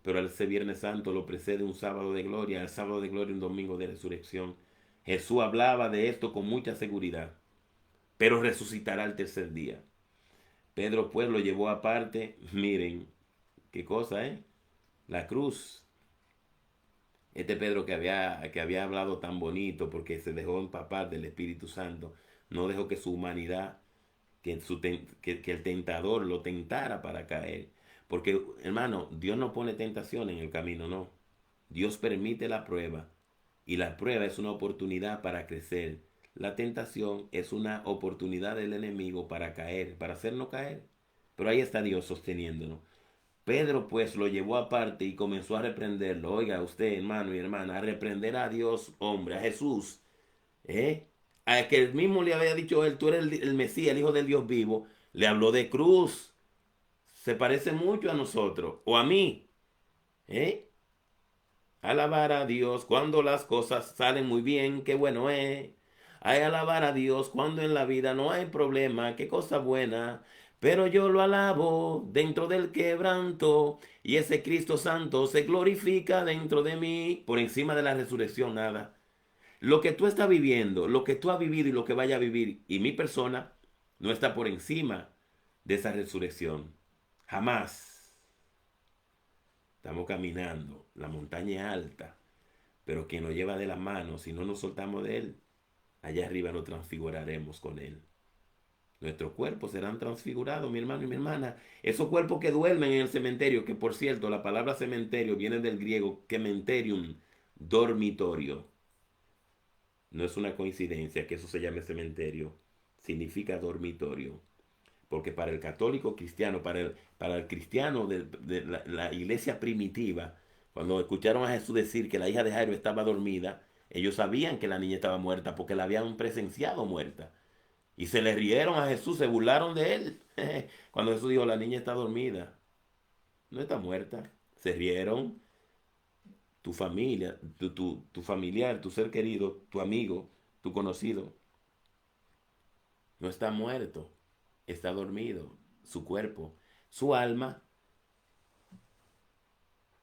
A: Pero ese Viernes Santo lo precede un sábado de gloria, el sábado de gloria un domingo de resurrección. Jesús hablaba de esto con mucha seguridad, pero resucitará el tercer día. Pedro pues lo llevó aparte, miren, qué cosa, ¿eh? La cruz. Este Pedro que había hablado tan bonito porque se dejó empapar del Espíritu Santo, no dejó que su humanidad, que el tentador lo tentara para caer. Porque, hermano, Dios no pone tentación en el camino, no. Dios permite la prueba y la prueba es una oportunidad para crecer. La tentación es una oportunidad del enemigo para caer, para hacernos caer. Pero ahí está Dios sosteniéndonos. Pedro pues lo llevó aparte y comenzó a reprenderlo. Oiga usted, hermano y hermana, a reprender a Dios, hombre, a Jesús, ¿eh? A que él mismo le había dicho él, tú eres el Mesías, el Hijo del Dios vivo. Le habló de cruz. Se parece mucho a nosotros, o a mí, ¿eh? Alabar a Dios cuando las cosas salen muy bien, qué bueno es. Hay alabar a Dios cuando en la vida no hay problema, qué cosa buena. Pero yo lo alabo dentro del quebranto y ese Cristo Santo se glorifica dentro de mí. Por encima de la resurrección, nada. Lo que tú estás viviendo, lo que tú has vivido y lo que vaya a vivir y mi persona no está por encima de esa resurrección. Jamás. Estamos caminando, la montaña es alta, pero quien nos lleva de la mano, si no nos soltamos de él, allá arriba nos transfiguraremos con él. Nuestros cuerpos serán transfigurados, mi hermano y mi hermana. Esos cuerpos que duermen en el cementerio, que por cierto, la palabra cementerio viene del griego cementerium, dormitorio. No es una coincidencia que eso se llame cementerio. Significa dormitorio. Porque para el católico cristiano, para el cristiano de la iglesia primitiva, cuando escucharon a Jesús decir que la hija de Jairo estaba dormida, ellos sabían que la niña estaba muerta porque la habían presenciado muerta. Y se le rieron a Jesús, se burlaron de él. Cuando Jesús dijo, la niña está dormida, no está muerta. Se rieron. Tu familia, tu familiar, tu ser querido, tu amigo, tu conocido, no está muerto, está dormido. Su cuerpo, su alma,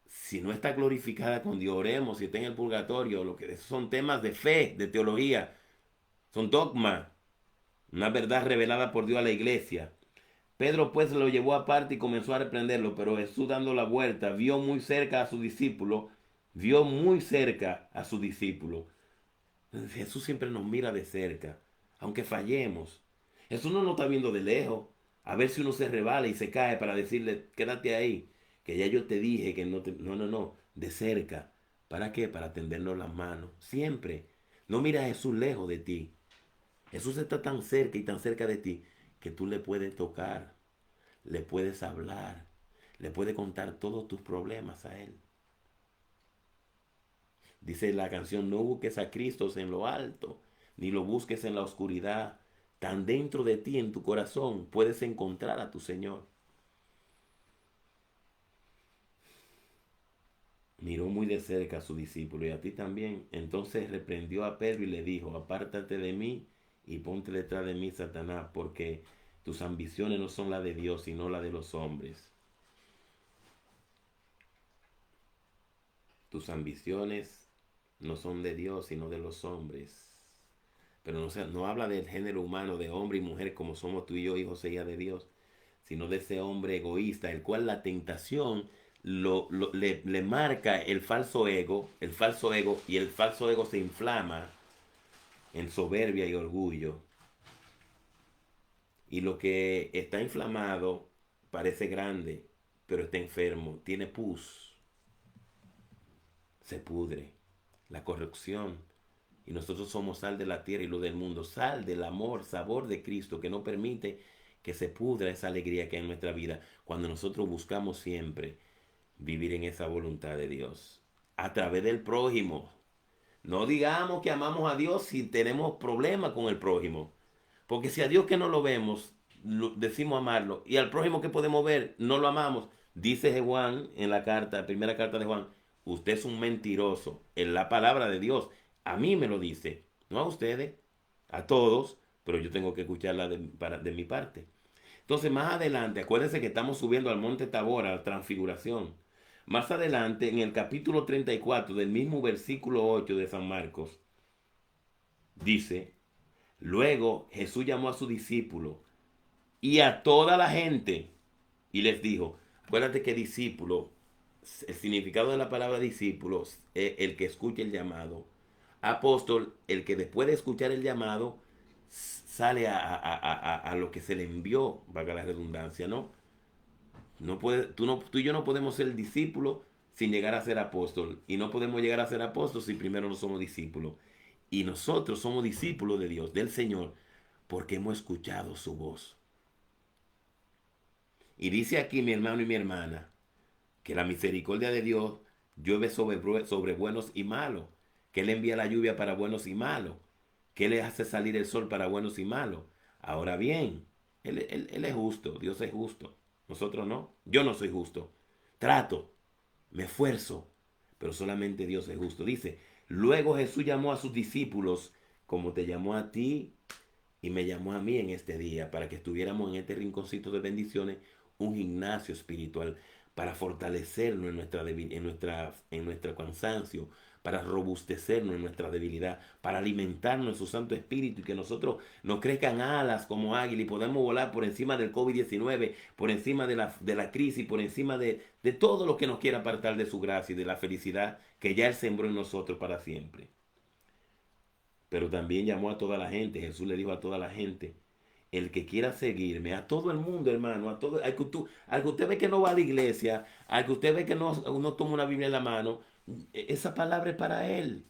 A: si no está glorificada con Dios, oremos, si está en el purgatorio, lo que son temas de fe, de teología, son dogmas, una verdad revelada por Dios a la iglesia. Pedro pues lo llevó aparte y comenzó a reprenderlo, pero Jesús dando la vuelta vio muy cerca a su discípulo, vio muy cerca a su discípulo. Jesús siempre nos mira de cerca, aunque fallemos. Jesús no nos está viendo de lejos, a ver si uno se rebala y se cae para decirle, quédate ahí, que ya yo te dije que no te... No, no, no, de cerca. ¿Para qué? Para tendernos las manos, siempre. No mira a Jesús lejos de ti. Jesús está tan cerca y tan cerca de ti que tú le puedes tocar, le puedes hablar, le puedes contar todos tus problemas a Él. Dice la canción, no busques a Cristo en lo alto, ni lo busques en la oscuridad. Tan dentro de ti, en tu corazón, puedes encontrar a tu Señor. Miró muy de cerca a su discípulo y a ti también. Entonces reprendió a Pedro y le dijo, apártate de mí y ponte detrás de mí, Satanás, porque tus ambiciones no son las de Dios, sino las de los hombres. Tus ambiciones no son de Dios, sino de los hombres. Pero no habla del género humano, de hombre y mujer, como somos tú y yo, hijos e hijas de Dios, sino de ese hombre egoísta, el cual la tentación le marca el falso ego, y el falso ego se inflama en soberbia y orgullo. Y lo que está inflamado parece grande, pero está enfermo, tiene pus, se pudre. La corrupción. Y nosotros somos sal de la tierra y lo del mundo. Sal del amor, sabor de Cristo, que no permite que se pudra esa alegría que hay en nuestra vida cuando nosotros buscamos siempre vivir en esa voluntad de Dios. A través del prójimo. No digamos que amamos a Dios si tenemos problemas con el prójimo. Porque si a Dios que no lo vemos, decimos amarlo, y al prójimo que podemos ver, no lo amamos. Dice Juan en la carta, primera carta de Juan, usted es un mentiroso. En la palabra de Dios, a mí me lo dice, no a ustedes, a todos, pero yo tengo que escucharla de mi parte. Entonces, más adelante, acuérdense que estamos subiendo al monte Tabor, a la transfiguración. Más adelante, en el capítulo 34 del mismo versículo 8 de San Marcos, dice, luego Jesús llamó a sus discípulos y a toda la gente y les dijo, acuérdate que discípulo, el significado de la palabra discípulo es el que escucha el llamado. Apóstol, el que después de escuchar el llamado sale a lo que se le envió, valga la redundancia, ¿no? No puede, tú y yo no podemos ser discípulos sin llegar a ser apóstol. Y no podemos llegar a ser apóstol si primero no somos discípulos. Y nosotros somos discípulos de Dios, del Señor, porque hemos escuchado su voz. Y dice aquí mi hermano y mi hermana, que la misericordia de Dios llueve sobre buenos y malos, que Él envía la lluvia para buenos y malos, que Él hace salir el sol para buenos y malos. Ahora bien, Él es justo, Dios es justo, nosotros no, yo no soy justo, trato, me esfuerzo, pero solamente Dios es justo. Dice, luego Jesús llamó a sus discípulos, como te llamó a ti y me llamó a mí en este día, para que estuviéramos en este rinconcito de bendiciones, un gimnasio espiritual, para fortalecernos en nuestro cansancio, para robustecernos en nuestra debilidad, para alimentarnos en su Santo Espíritu y que nosotros nos crezcan alas como águila y podamos volar por encima del COVID-19, por encima de la crisis, por encima de todo lo que nos quiera apartar de su gracia y de la felicidad que ya Él sembró en nosotros para siempre. Pero también llamó a toda la gente. Jesús le dijo a toda la gente, el que quiera seguirme, a todo el mundo, hermano, al que usted ve que no va a la iglesia, al que usted ve que no toma una Biblia en la mano, esa palabra es para él.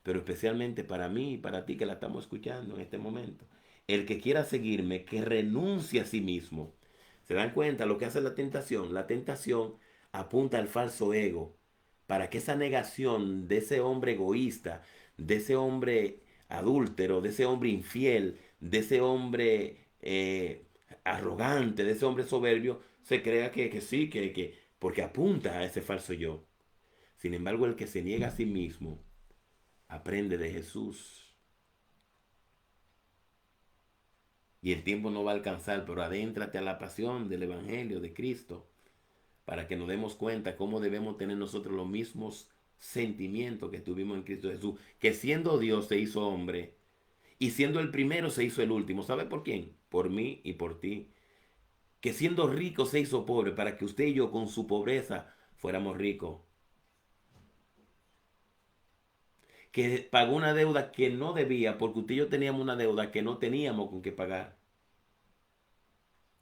A: Pero especialmente para mí y para ti que la estamos escuchando en este momento. El que quiera seguirme, que renuncie a sí mismo. ¿Se dan cuenta lo que hace la tentación? La tentación apunta al falso ego para que esa negación de ese hombre egoísta, de ese hombre adúltero, de ese hombre infiel, de ese hombre arrogante, de ese hombre soberbio, se crea que sí, porque apunta a ese falso yo. Sin embargo, el que se niega a sí mismo, aprende de Jesús. Y el tiempo no va a alcanzar, pero adéntrate a la pasión del Evangelio de Cristo para que nos demos cuenta cómo debemos tener nosotros los mismos sentimientos que tuvimos en Cristo Jesús, que siendo Dios se hizo hombre y siendo el primero se hizo el último. ¿Sabe por quién? Por mí y por ti. Que siendo rico se hizo pobre para que usted y yo con su pobreza fuéramos ricos. Que pagó una deuda que no debía porque usted y yo teníamos una deuda que no teníamos con qué pagar.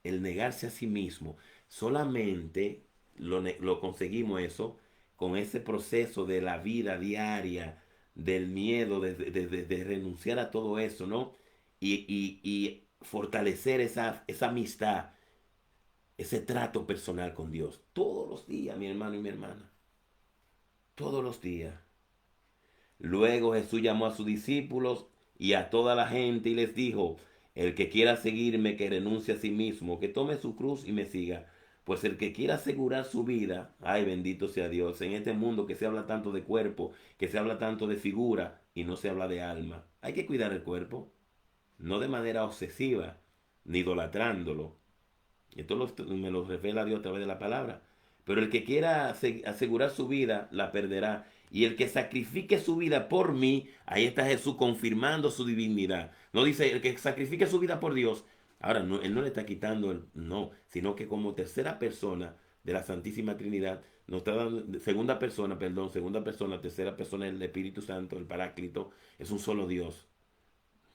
A: El negarse a sí mismo, solamente lo conseguimos eso con ese proceso de la vida diaria, del miedo, de renunciar a todo eso, ¿no? Y fortalecer esa amistad, ese trato personal con Dios. Todos los días, mi hermano y mi hermana. Todos los días. Luego Jesús llamó a sus discípulos y a toda la gente y les dijo, el que quiera seguirme, que renuncie a sí mismo, que tome su cruz y me siga. Pues el que quiera asegurar su vida, ay bendito sea Dios, en este mundo que se habla tanto de cuerpo, que se habla tanto de figura y no se habla de alma. Hay que cuidar el cuerpo, no de manera obsesiva, ni idolatrándolo. Esto me lo revela Dios a través de la palabra. Pero el que quiera asegurar su vida, la perderá. Y el que sacrifique su vida por mí, ahí está Jesús confirmando su divinidad. No dice el que sacrifique su vida por Dios. Ahora, no, Él no le está quitando no, sino que como tercera persona de la Santísima Trinidad, nos está dando, segunda persona, tercera persona el Espíritu Santo, el Paráclito, es un solo Dios.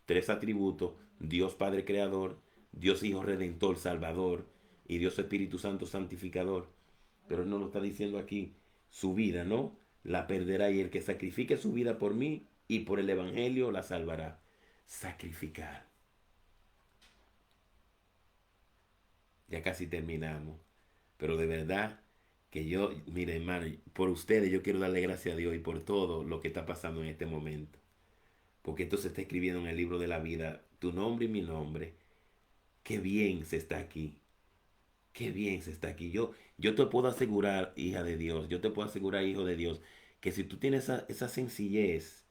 A: Tres atributos, Dios Padre Creador, Dios Hijo Redentor, Salvador, y Dios Espíritu Santo Santificador. Pero Él no lo está diciendo aquí. Su vida, ¿no? La perderá y el que sacrifique su vida por mí y por el Evangelio la salvará. Sacrificar. Ya casi terminamos. Pero de verdad que yo, mire hermano, por ustedes yo quiero darle gracias a Dios y por todo lo que está pasando en este momento. Porque esto se está escribiendo en el libro de la vida. Tu nombre y mi nombre. Qué bien se está aquí. qué bien se está aquí. Yo te puedo asegurar, hija de Dios, yo te puedo asegurar, hijo de Dios, que si tú tienes esa sencillez,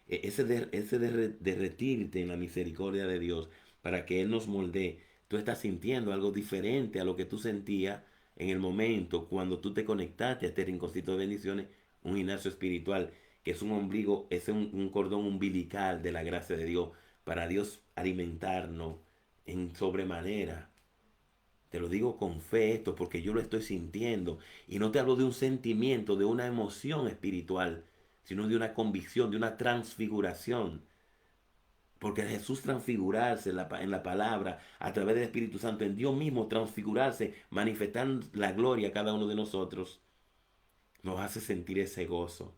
A: derretirte en la misericordia de Dios para que Él nos moldee, tú estás sintiendo algo diferente a lo que tú sentías en el momento cuando tú te conectaste a este rinconcito de bendiciones, un gimnasio espiritual, que es un ombligo, es un cordón umbilical de la gracia de Dios, para Dios alimentarnos en sobremanera. Te lo digo con fe esto porque yo lo estoy sintiendo. Y no te hablo de un sentimiento, de una emoción espiritual, sino de una convicción, de una transfiguración. Porque Jesús transfigurarse en la palabra, a través del Espíritu Santo, en Dios mismo transfigurarse, manifestar la gloria a cada uno de nosotros, nos hace sentir ese gozo,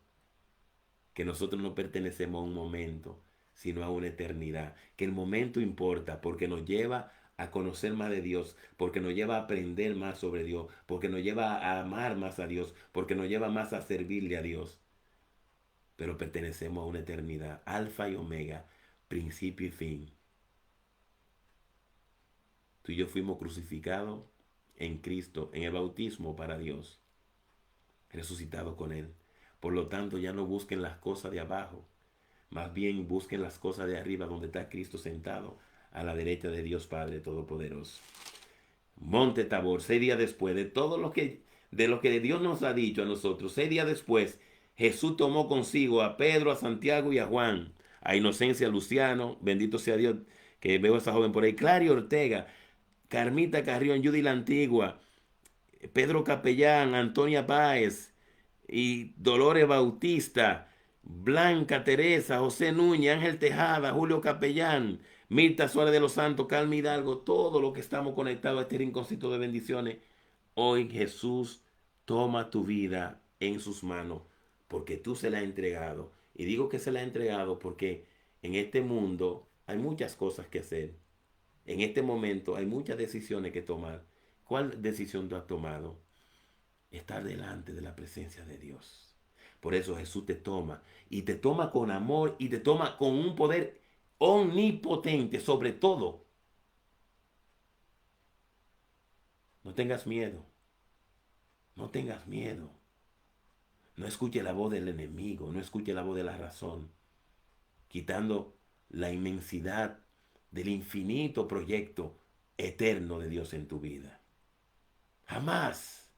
A: que nosotros no pertenecemos a un momento, sino a una eternidad. Que el momento importa porque nos lleva a conocer más de Dios, porque nos lleva a aprender más sobre Dios, porque nos lleva a amar más a Dios, porque nos lleva más a servirle a Dios. Pero pertenecemos a una eternidad, alfa y omega, principio y fin. Tú y yo fuimos crucificados en Cristo, en el bautismo para Dios, resucitados con Él. Por lo tanto, ya no busquen las cosas de abajo, más bien busquen las cosas de arriba, donde está Cristo sentado a la derecha de Dios Padre Todopoderoso. Monte Tabor, 6 días después de todo de lo que Dios nos ha dicho a nosotros, 6 días después, Jesús tomó consigo a Pedro, a Santiago y a Juan, a Inocencia Luciano, bendito sea Dios, que veo a esa joven por ahí, Clary Ortega, Carmita Carrión, Judy la Antigua, Pedro Capellán, Antonia Páez y Dolores Bautista, Blanca Teresa, José Núñez, Ángel Tejada, Julio Capellán, Mirta Suárez de los Santos, Calma Hidalgo, todo lo que estamos conectados a este rinconcito de bendiciones. Hoy Jesús toma tu vida en sus manos porque tú se la has entregado. Y digo que se la ha entregado porque en este mundo hay muchas cosas que hacer. En este momento hay muchas decisiones que tomar. ¿Cuál decisión tú has tomado? Estar delante de la presencia de Dios. Por eso Jesús te toma y te toma con amor y te toma con un poder omnipotente sobre todo. No tengas miedo, no tengas miedo. No escuche la voz del enemigo, no escuche la voz de la razón, quitando la inmensidad del infinito proyecto eterno de Dios en tu vida. Jamás,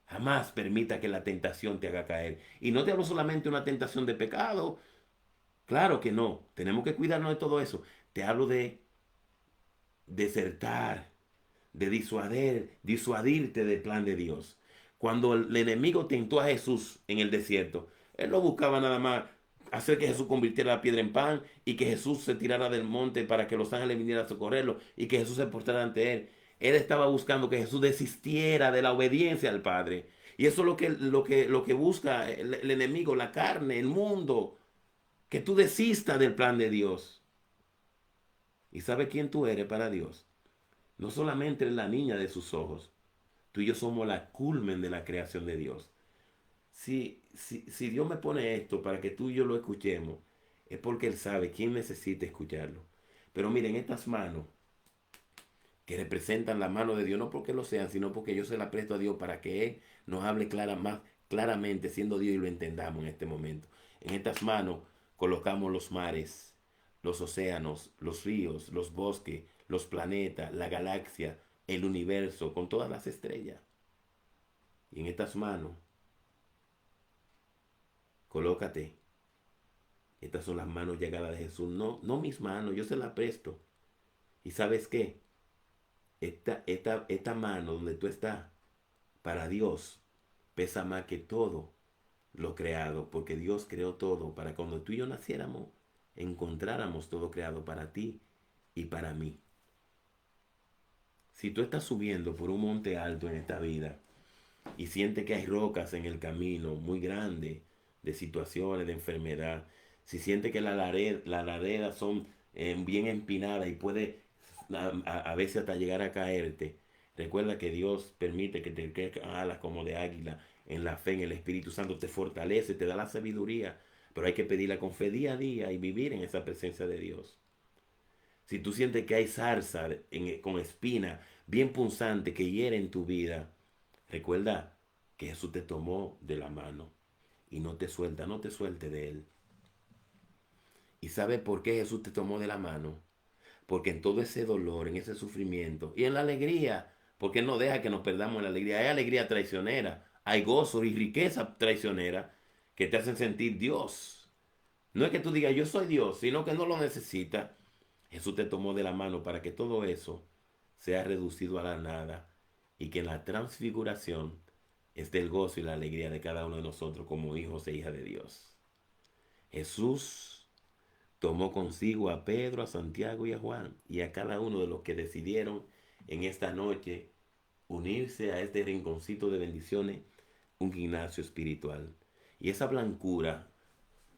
A: jamás permita que la tentación te haga caer. Y no te hablo solamente de una tentación de pecado. Claro que no. Tenemos que cuidarnos de todo eso. Te hablo de desertar, de disuadirte del plan de Dios. Cuando el enemigo tentó a Jesús en el desierto, él no buscaba nada más hacer que Jesús convirtiera la piedra en pan y que Jesús se tirara del monte para que los ángeles vinieran a socorrerlo y que Jesús se portara ante él. Él estaba buscando que Jesús desistiera de la obediencia al Padre. Y eso es lo que busca el enemigo, la carne, el mundo. Que tú desistas del plan de Dios. ¿Y sabe quién tú eres para Dios? No solamente eres la niña de sus ojos. Tú y yo somos la culmen de la creación de Dios. Si Dios me pone esto para que tú y yo lo escuchemos, es porque Él sabe quién necesita escucharlo. Pero miren, estas manos que representan la mano de Dios, no porque lo sean, sino porque yo se la presto a Dios para que Él nos hable más claramente, siendo Dios, y lo entendamos en este momento. En estas manos colocamos los mares, los océanos, los ríos, los bosques, los planetas, la galaxia, el universo, con todas las estrellas. Y en estas manos, colócate. Estas son las manos llegadas de Jesús. No, no mis manos, yo se las presto. ¿Y sabes qué? Esta mano donde tú estás, para Dios, pesa más que todo lo creado, porque Dios creó todo para cuando tú y yo naciéramos, encontráramos todo creado para ti y para mí. Si tú estás subiendo por un monte alto en esta vida y sientes que hay rocas en el camino muy grandes, de situaciones, de enfermedad, si sientes que las laderas son bien empinadas y puede a veces hasta llegar a caerte, recuerda que Dios permite que te quedes alas como de águila en la fe, en el Espíritu Santo, te fortalece, te da la sabiduría, pero hay que pedirla con fe día a día y vivir en esa presencia de Dios. Si tú sientes que hay zarza con espina, bien punzante que hiere en tu vida, recuerda que Jesús te tomó de la mano y no te suelta, no te suelte de él. ¿Y sabe por qué Jesús te tomó de la mano? Porque en todo ese dolor, en ese sufrimiento y en la alegría, porque no deja que nos perdamos en la alegría. Hay alegría traicionera, hay gozo y riqueza traicionera que te hacen sentir Dios. No es que tú digas yo soy Dios, sino que no lo necesitas. Jesús te tomó de la mano para que todo eso sea reducido a la nada y que en la transfiguración esté el gozo y la alegría de cada uno de nosotros como hijos e hijas de Dios. Jesús tomó consigo a Pedro, a Santiago y a Juan y a cada uno de los que decidieron en esta noche unirse a este rinconcito de bendiciones, un gimnasio espiritual. Y esa blancura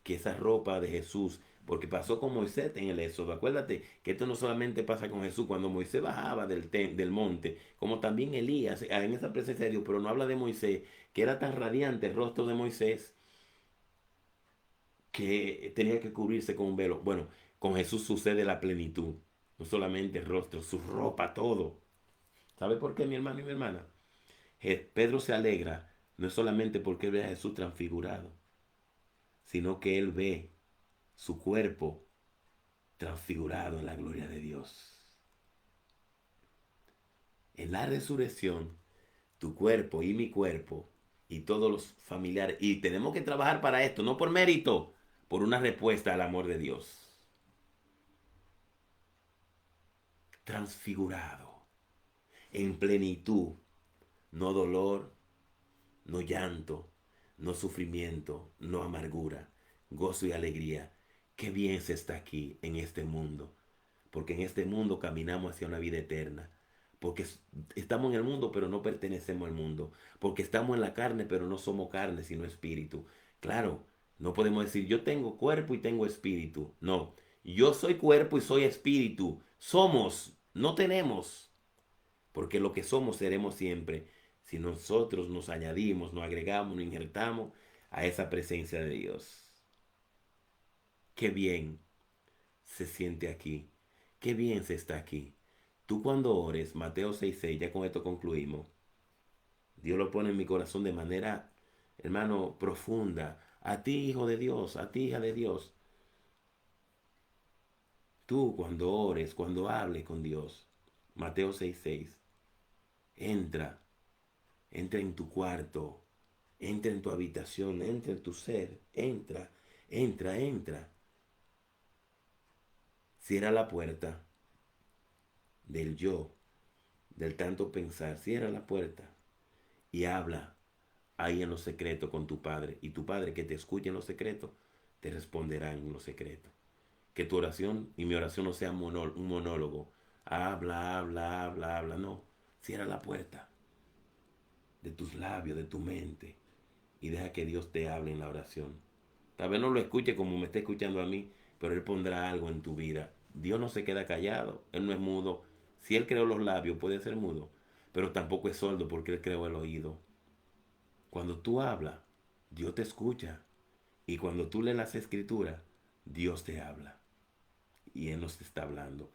A: que esa ropa de Jesús, porque pasó con Moisés en el Éxodo. Acuérdate que esto no solamente pasa con Jesús cuando Moisés bajaba del monte, como también Elías en esa presencia de Dios, pero no habla de Moisés, que era tan radiante el rostro de Moisés que tenía que cubrirse con un velo. Bueno, con Jesús sucede la plenitud, no solamente el rostro, su ropa, todo. ¿Sabe por qué, mi hermano y mi hermana? Pedro se alegra, no es solamente porque él ve a Jesús transfigurado, sino que él ve su cuerpo transfigurado en la gloria de Dios. En la resurrección, tu cuerpo y mi cuerpo y todos los familiares, y tenemos que trabajar para esto, no por mérito, por una respuesta al amor de Dios. Transfigurado, en plenitud, no dolor, no llanto, no sufrimiento, no amargura, gozo y alegría. Qué bien se está aquí en este mundo, porque en este mundo caminamos hacia una vida eterna, porque estamos en el mundo pero no pertenecemos al mundo, porque estamos en la carne pero no somos carne sino espíritu. Claro, no podemos decir yo tengo cuerpo y tengo espíritu. No, yo soy cuerpo y soy espíritu. Somos, no tenemos, porque lo que somos seremos siempre si nosotros nos añadimos, nos agregamos, nos injertamos a esa presencia de Dios. Qué bien se siente aquí. Qué bien se está aquí. Tú cuando ores, Mateo 6:6, ya con esto concluimos, Dios lo pone en mi corazón de manera, hermano, profunda. A ti, hijo de Dios, a ti, hija de Dios. Tú cuando ores, cuando hables con Dios, Mateo 6:6, entra, entra en tu cuarto, entra en tu habitación, entra en tu ser, entra, entra, entra. Cierra la puerta del yo, del tanto pensar. Cierra la puerta y habla ahí en lo secreto con tu Padre. Y tu Padre que te escuche en lo secreto, te responderá en lo secreto. Que tu oración y mi oración no sea un monólogo. Habla, habla, habla, habla. No, cierra la puerta de tus labios, de tu mente. Y deja que Dios te hable en la oración. Tal vez no lo escuche como me está escuchando a mí, pero Él pondrá algo en tu vida. Dios no se queda callado, Él no es mudo. Si Él creó los labios, puede ser mudo, pero tampoco es sordo porque Él creó el oído. Cuando tú hablas, Dios te escucha. Y cuando tú lees las escrituras, Dios te habla. Y Él nos está hablando.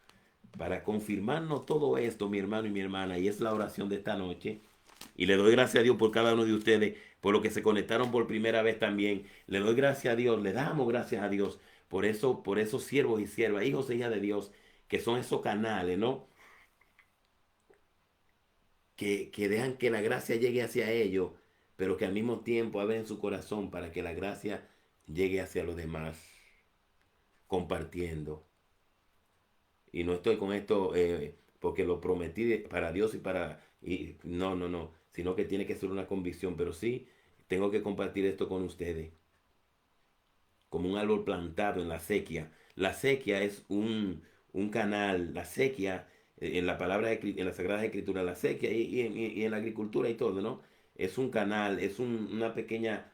A: Para confirmarnos todo esto, mi hermano y mi hermana, y es la oración de esta noche, y le doy gracias a Dios por cada uno de ustedes, por los que se conectaron por primera vez también. Le doy gracias a Dios, le damos gracias a Dios por esos siervos y siervas, hijos e hijas de Dios, que son esos canales, ¿no? Que dejan que la gracia llegue hacia ellos, pero que al mismo tiempo abren su corazón para que la gracia llegue hacia los demás, compartiendo. Y no estoy con esto porque lo prometí para Dios y para... Y, no, no, no. Sino que tiene que ser una convicción. Pero sí, tengo que compartir esto con ustedes. Como un árbol plantado en la sequía. La sequía es un canal. La sequía, en la palabra, en la Sagrada Escritura, la sequía y en la agricultura y todo, ¿no? Es un canal, es una pequeña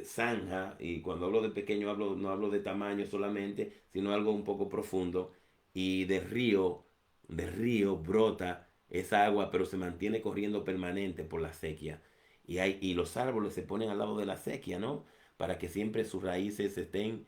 A: zanja. Y cuando hablo de pequeño, no hablo de tamaño solamente, sino algo un poco profundo y del río brota esa agua, pero se mantiene corriendo permanente por la sequía. Y los árboles se ponen al lado de la sequía, ¿no? Para que siempre sus raíces estén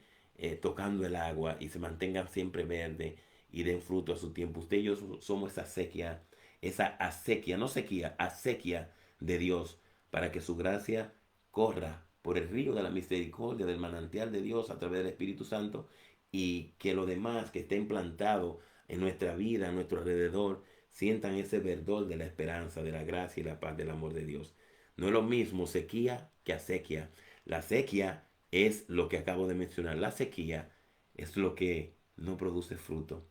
A: tocando el agua y se mantengan siempre verdes y den fruto a su tiempo. Usted y yo somos esa sequía esa acequia, no sequía, acequia de Dios, para que su gracia corra por el río de la misericordia, del manantial de Dios a través del Espíritu Santo, y que lo demás que esté implantado en nuestra vida, a nuestro alrededor, sientan ese verdor de la esperanza, de la gracia y la paz del amor de Dios. No es lo mismo sequía que acequia. La sequía es lo que acabo de mencionar. La sequía es lo que no produce fruto.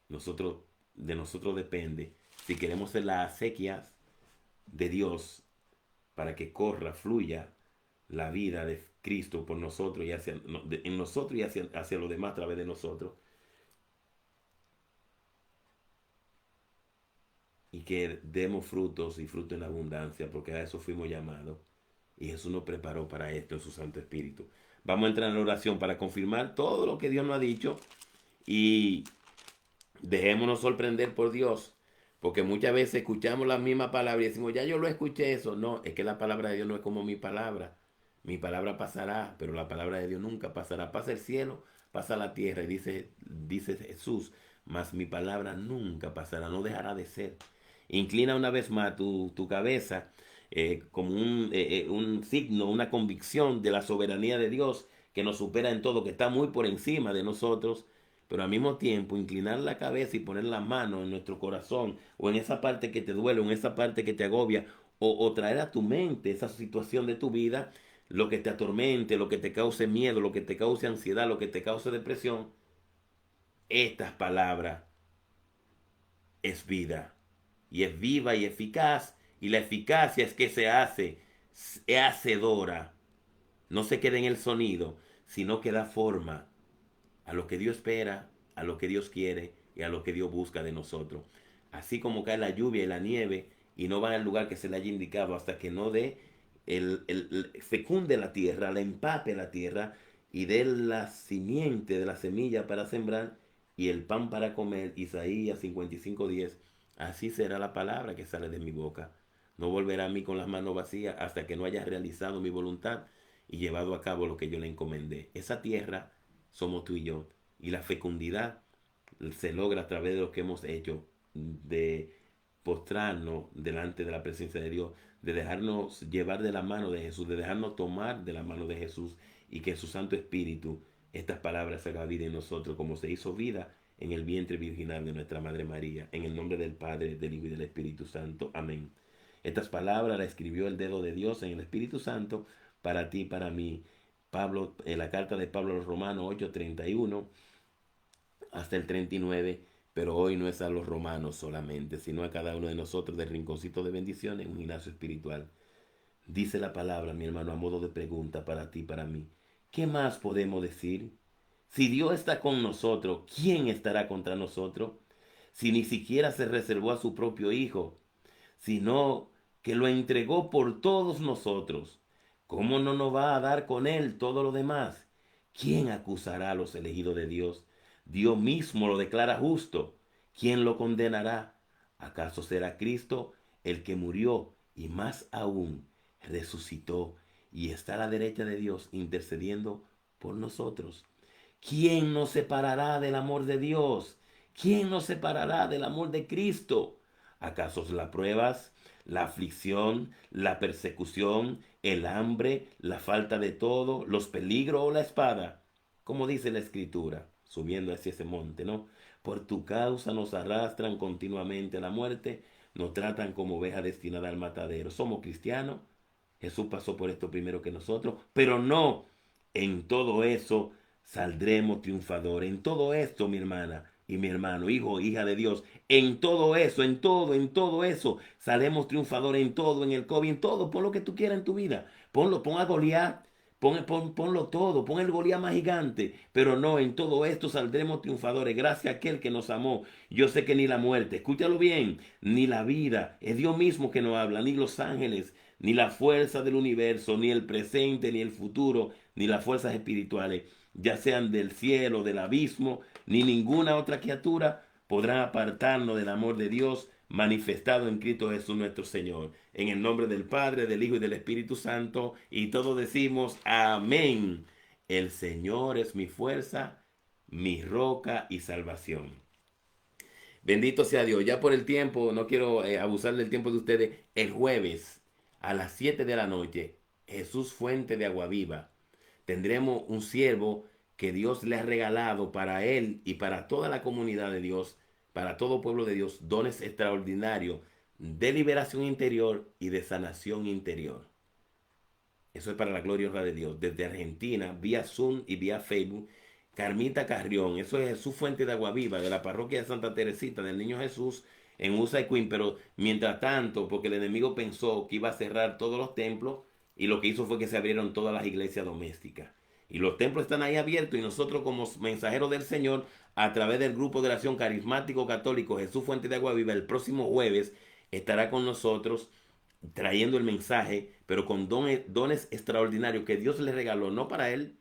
A: Nosotros, de nosotros depende si queremos ser las acequias de Dios para que corra, fluya la vida de Cristo por nosotros y hacia, en nosotros y hacia los demás a través de nosotros. Y que demos frutos y fruto en abundancia, porque a eso fuimos llamados. Y Jesús nos preparó para esto en su Santo Espíritu. Vamos a entrar en la oración para confirmar todo lo que Dios nos ha dicho y dejémonos sorprender por Dios. Porque muchas veces escuchamos la misma palabra y decimos, ya yo lo escuché eso. No, es que la palabra de Dios no es como mi palabra. Mi palabra pasará, pero la palabra de Dios nunca pasará. Pasa el cielo, pasa la tierra. Y dice Jesús, mas mi palabra nunca pasará, no dejará de ser. Inclina una vez más tu cabeza como un signo, una convicción de la soberanía de Dios que nos supera en todo, que está muy por encima de nosotros, pero al mismo tiempo inclinar la cabeza y poner la mano en nuestro corazón o en esa parte que te duele o en esa parte que te agobia o traer a tu mente esa situación de tu vida, lo que te atormente, lo que te cause miedo, lo que te cause ansiedad, lo que te cause depresión. Estas palabras es vida y es viva y eficaz, y la eficacia es que se hace, es hacedora, no se queda en el sonido, sino que da forma a lo que Dios espera, a lo que Dios quiere y a lo que Dios busca de nosotros. Así como cae la lluvia y la nieve y no van al lugar que se le haya indicado hasta que no dé fecunde la tierra, la empape la tierra y dé la simiente de la semilla para sembrar y el pan para comer. Isaías 55:10. Así será la palabra que sale de mi boca. No volverá a mí con las manos vacías hasta que no haya realizado mi voluntad y llevado a cabo lo que yo le encomendé. Esa tierra somos tú y yo. Y la fecundidad se logra a través de lo que hemos hecho, de postrarnos delante de la presencia de Dios, de dejarnos llevar de la mano de Jesús, de dejarnos tomar de la mano de Jesús y que su Santo Espíritu, estas palabras se haga vida en nosotros como se hizo vida en el vientre virginal de nuestra Madre María, en el nombre del Padre, del Hijo y del Espíritu Santo. Amén. Estas palabras las escribió el dedo de Dios en el Espíritu Santo para ti y para mí. Pablo, en la carta de Pablo a los Romanos 8:31 hasta el 39, pero hoy no es a los romanos solamente, sino a cada uno de nosotros del rinconcito de bendiciones, un gimnasio espiritual. Dice la palabra, mi hermano, a modo de pregunta para ti y para mí. ¿Qué más podemos decir? Si Dios está con nosotros, ¿quién estará contra nosotros? Si ni siquiera se reservó a su propio Hijo, sino que lo entregó por todos nosotros, ¿cómo no nos va a dar con él todo lo demás? ¿Quién acusará a los elegidos de Dios? Dios mismo lo declara justo. ¿Quién lo condenará? ¿Acaso será Cristo el que murió y más aún resucitó y está a la derecha de Dios intercediendo por nosotros? ¿Quién nos separará del amor de Dios? ¿Quién nos separará del amor de Cristo? ¿Acaso las pruebas, la aflicción, la persecución, el hambre, la falta de todo, los peligros o la espada? Como dice la Escritura, subiendo hacia ese monte, ¿no? Por tu causa nos arrastran continuamente a la muerte, nos tratan como oveja destinada al matadero. Somos cristianos, Jesús pasó por esto primero que nosotros, pero no en todo eso saldremos triunfadores. En todo esto, mi hermana y mi hermano, hijo, hija de Dios, en todo eso, en todo eso, salemos triunfadores en todo, en el COVID, en todo. Pon lo que tú quieras en tu vida. Pon a Goliat, ponlo todo, pon el Goliat más gigante, pero no, en todo esto saldremos triunfadores, gracias a aquel que nos amó. Yo sé que ni la muerte, escúchalo bien, ni la vida, es Dios mismo que nos habla, ni los ángeles, ni la fuerza del universo, ni el presente, ni el futuro, ni las fuerzas espirituales, ya sean del cielo, del abismo, ni ninguna otra criatura podrá apartarnos del amor de Dios manifestado en Cristo Jesús nuestro Señor. En el nombre del Padre, del Hijo y del Espíritu Santo, y todos decimos amén. El Señor es mi fuerza, mi roca y salvación. Bendito sea Dios. Ya por el tiempo, no quiero abusar del tiempo de ustedes. El jueves a las 7 de la noche, Jesús Fuente de Agua Viva. Tendremos un siervo que Dios le ha regalado para él y para toda la comunidad de Dios, para todo pueblo de Dios, dones extraordinarios de liberación interior y de sanación interior. Eso es para la gloria y honra de Dios. Desde Argentina, vía Zoom y vía Facebook, Carmita Carrión, eso es Jesús Fuente de Agua Viva, de la parroquia de Santa Teresita, del Niño Jesús, en USA y Queen. Pero mientras tanto, porque el enemigo pensó que iba a cerrar todos los templos, y lo que hizo fue que se abrieron todas las iglesias domésticas. Y los templos están ahí abiertos, y nosotros como mensajeros del Señor, a través del grupo de oración carismático católico Jesús Fuente de Agua Viva, el próximo jueves estará con nosotros trayendo el mensaje, pero con dones extraordinarios que Dios le regaló, no para él,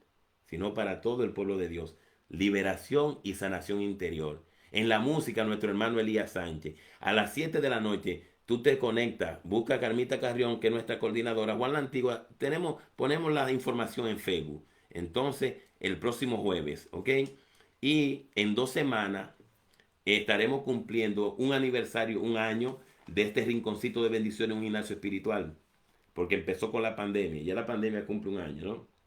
A: sino para todo el pueblo de Dios. Liberación y sanación interior. En la música, nuestro hermano Elías Sánchez. A las 7 de la noche, tú te conectas, busca a Carmita Carrión, que es nuestra coordinadora, Juan la Antigua. Ponemos la información en Facebook. Entonces, el próximo jueves, ¿ok? Y en 2 semanas estaremos cumpliendo un aniversario, un año de este rinconcito de bendiciones, un gimnasio espiritual, porque empezó con la pandemia, ya la pandemia cumple un año, ¿no?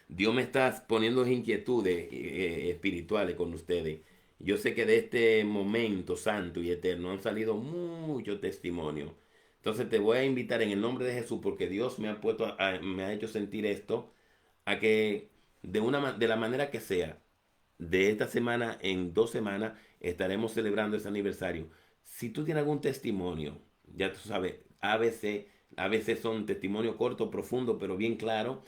A: Dios me está poniendo inquietudes espirituales con ustedes. Yo sé que de este momento santo y eterno han salido muchos testimonios. Entonces te voy a invitar en el nombre de Jesús, porque Dios me ha me ha hecho sentir esto, a que de la manera que sea, de esta semana en 2 semanas estaremos celebrando ese aniversario. Si tú tienes algún testimonio, ya tú sabes, a veces son testimonios cortos, profundos, pero bien claros.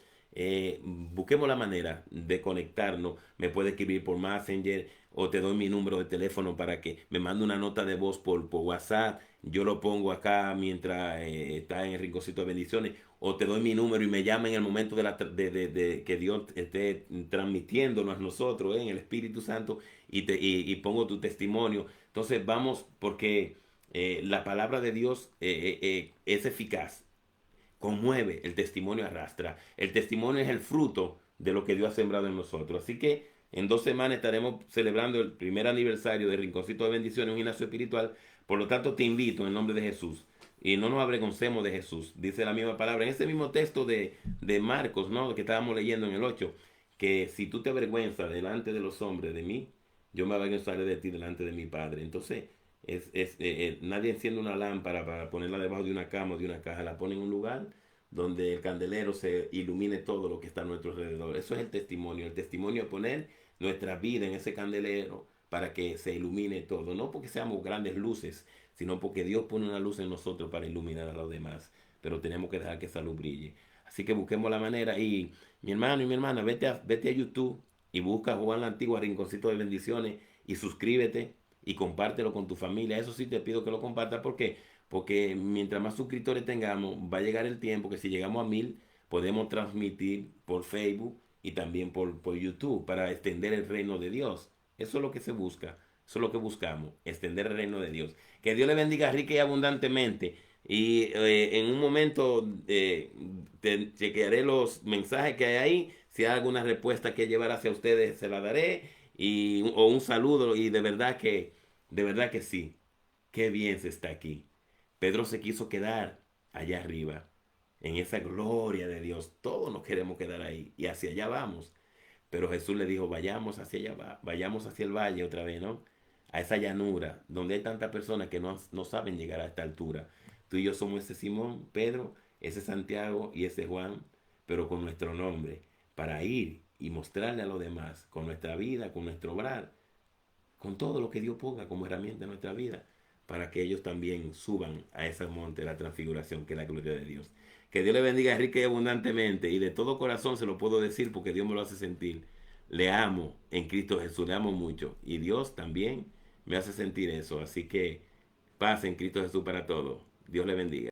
A: Busquemos la manera de conectarnos. Me puede escribir por Messenger, o te doy mi número de teléfono para que me mande una nota de voz por WhatsApp. Yo lo pongo acá mientras está en el rinconcito de bendiciones, o te doy mi número y me llama en el momento de que Dios esté transmitiéndonos a nosotros en el Espíritu Santo, y pongo tu testimonio. Entonces vamos, porque la palabra de Dios es eficaz, conmueve, el testimonio arrastra. El testimonio es el fruto de lo que Dios ha sembrado en nosotros. Así que en 2 semanas estaremos celebrando el primer aniversario de Rinconcito de Bendiciones, un gimnasio espiritual. Por lo tanto, te invito en el nombre de Jesús. Y no nos avergoncemos de Jesús. Dice la misma palabra en ese mismo texto de Marcos, ¿no? Que estábamos leyendo en el 8, que si tú te avergüenzas delante de los hombres de mí, yo me avergonzaré de ti delante de mi Padre. Entonces, nadie enciende una lámpara para ponerla debajo de una cama o de una caja, la pone en un lugar donde el candelero se ilumine todo lo que está a nuestro alrededor. Eso es el testimonio. El testimonio es poner nuestra vida en ese candelero para que se ilumine todo. No porque seamos grandes luces, sino porque Dios pone una luz en nosotros para iluminar a los demás. Pero tenemos que dejar que esa luz brille. Así que busquemos la manera. Y mi hermano y mi hermana, vete a YouTube y busca Juan la Antigua, Rinconcito de Bendiciones, y suscríbete y compártelo con tu familia. Eso sí te pido que lo compartas. ¿Por qué? Porque mientras más suscriptores tengamos, va a llegar el tiempo que si llegamos a 1000, podemos transmitir por Facebook y también por YouTube, para extender el reino de Dios. Eso es lo que se busca. Eso es lo que buscamos, extender el reino de Dios. Que Dios le bendiga rica y abundantemente. Y en un momento te chequearé los mensajes que hay ahí. Si hay alguna respuesta que llevar hacia ustedes, se la daré. O un saludo. Y de verdad que sí. Qué bien se está aquí. Pedro se quiso quedar allá arriba, en esa gloria de Dios. Todos nos queremos quedar ahí, y hacia allá vamos. Pero Jesús le dijo, vayamos hacia allá, vayamos hacia el valle otra vez, ¿no? A esa llanura, donde hay tantas personas que no saben llegar a esta altura. Tú y yo somos ese Simón, Pedro, ese Santiago y ese Juan, pero con nuestro nombre, para ir y mostrarle a los demás, con nuestra vida, con nuestro obrar, con todo lo que Dios ponga como herramienta en nuestra vida, para que ellos también suban a ese monte de la transfiguración, que es la gloria de Dios. Que Dios le bendiga rica y abundantemente, y de todo corazón se lo puedo decir porque Dios me lo hace sentir. Le amo en Cristo Jesús, le amo mucho, y Dios también me hace sentir eso. Así que paz en Cristo Jesús para todos. Dios le bendiga.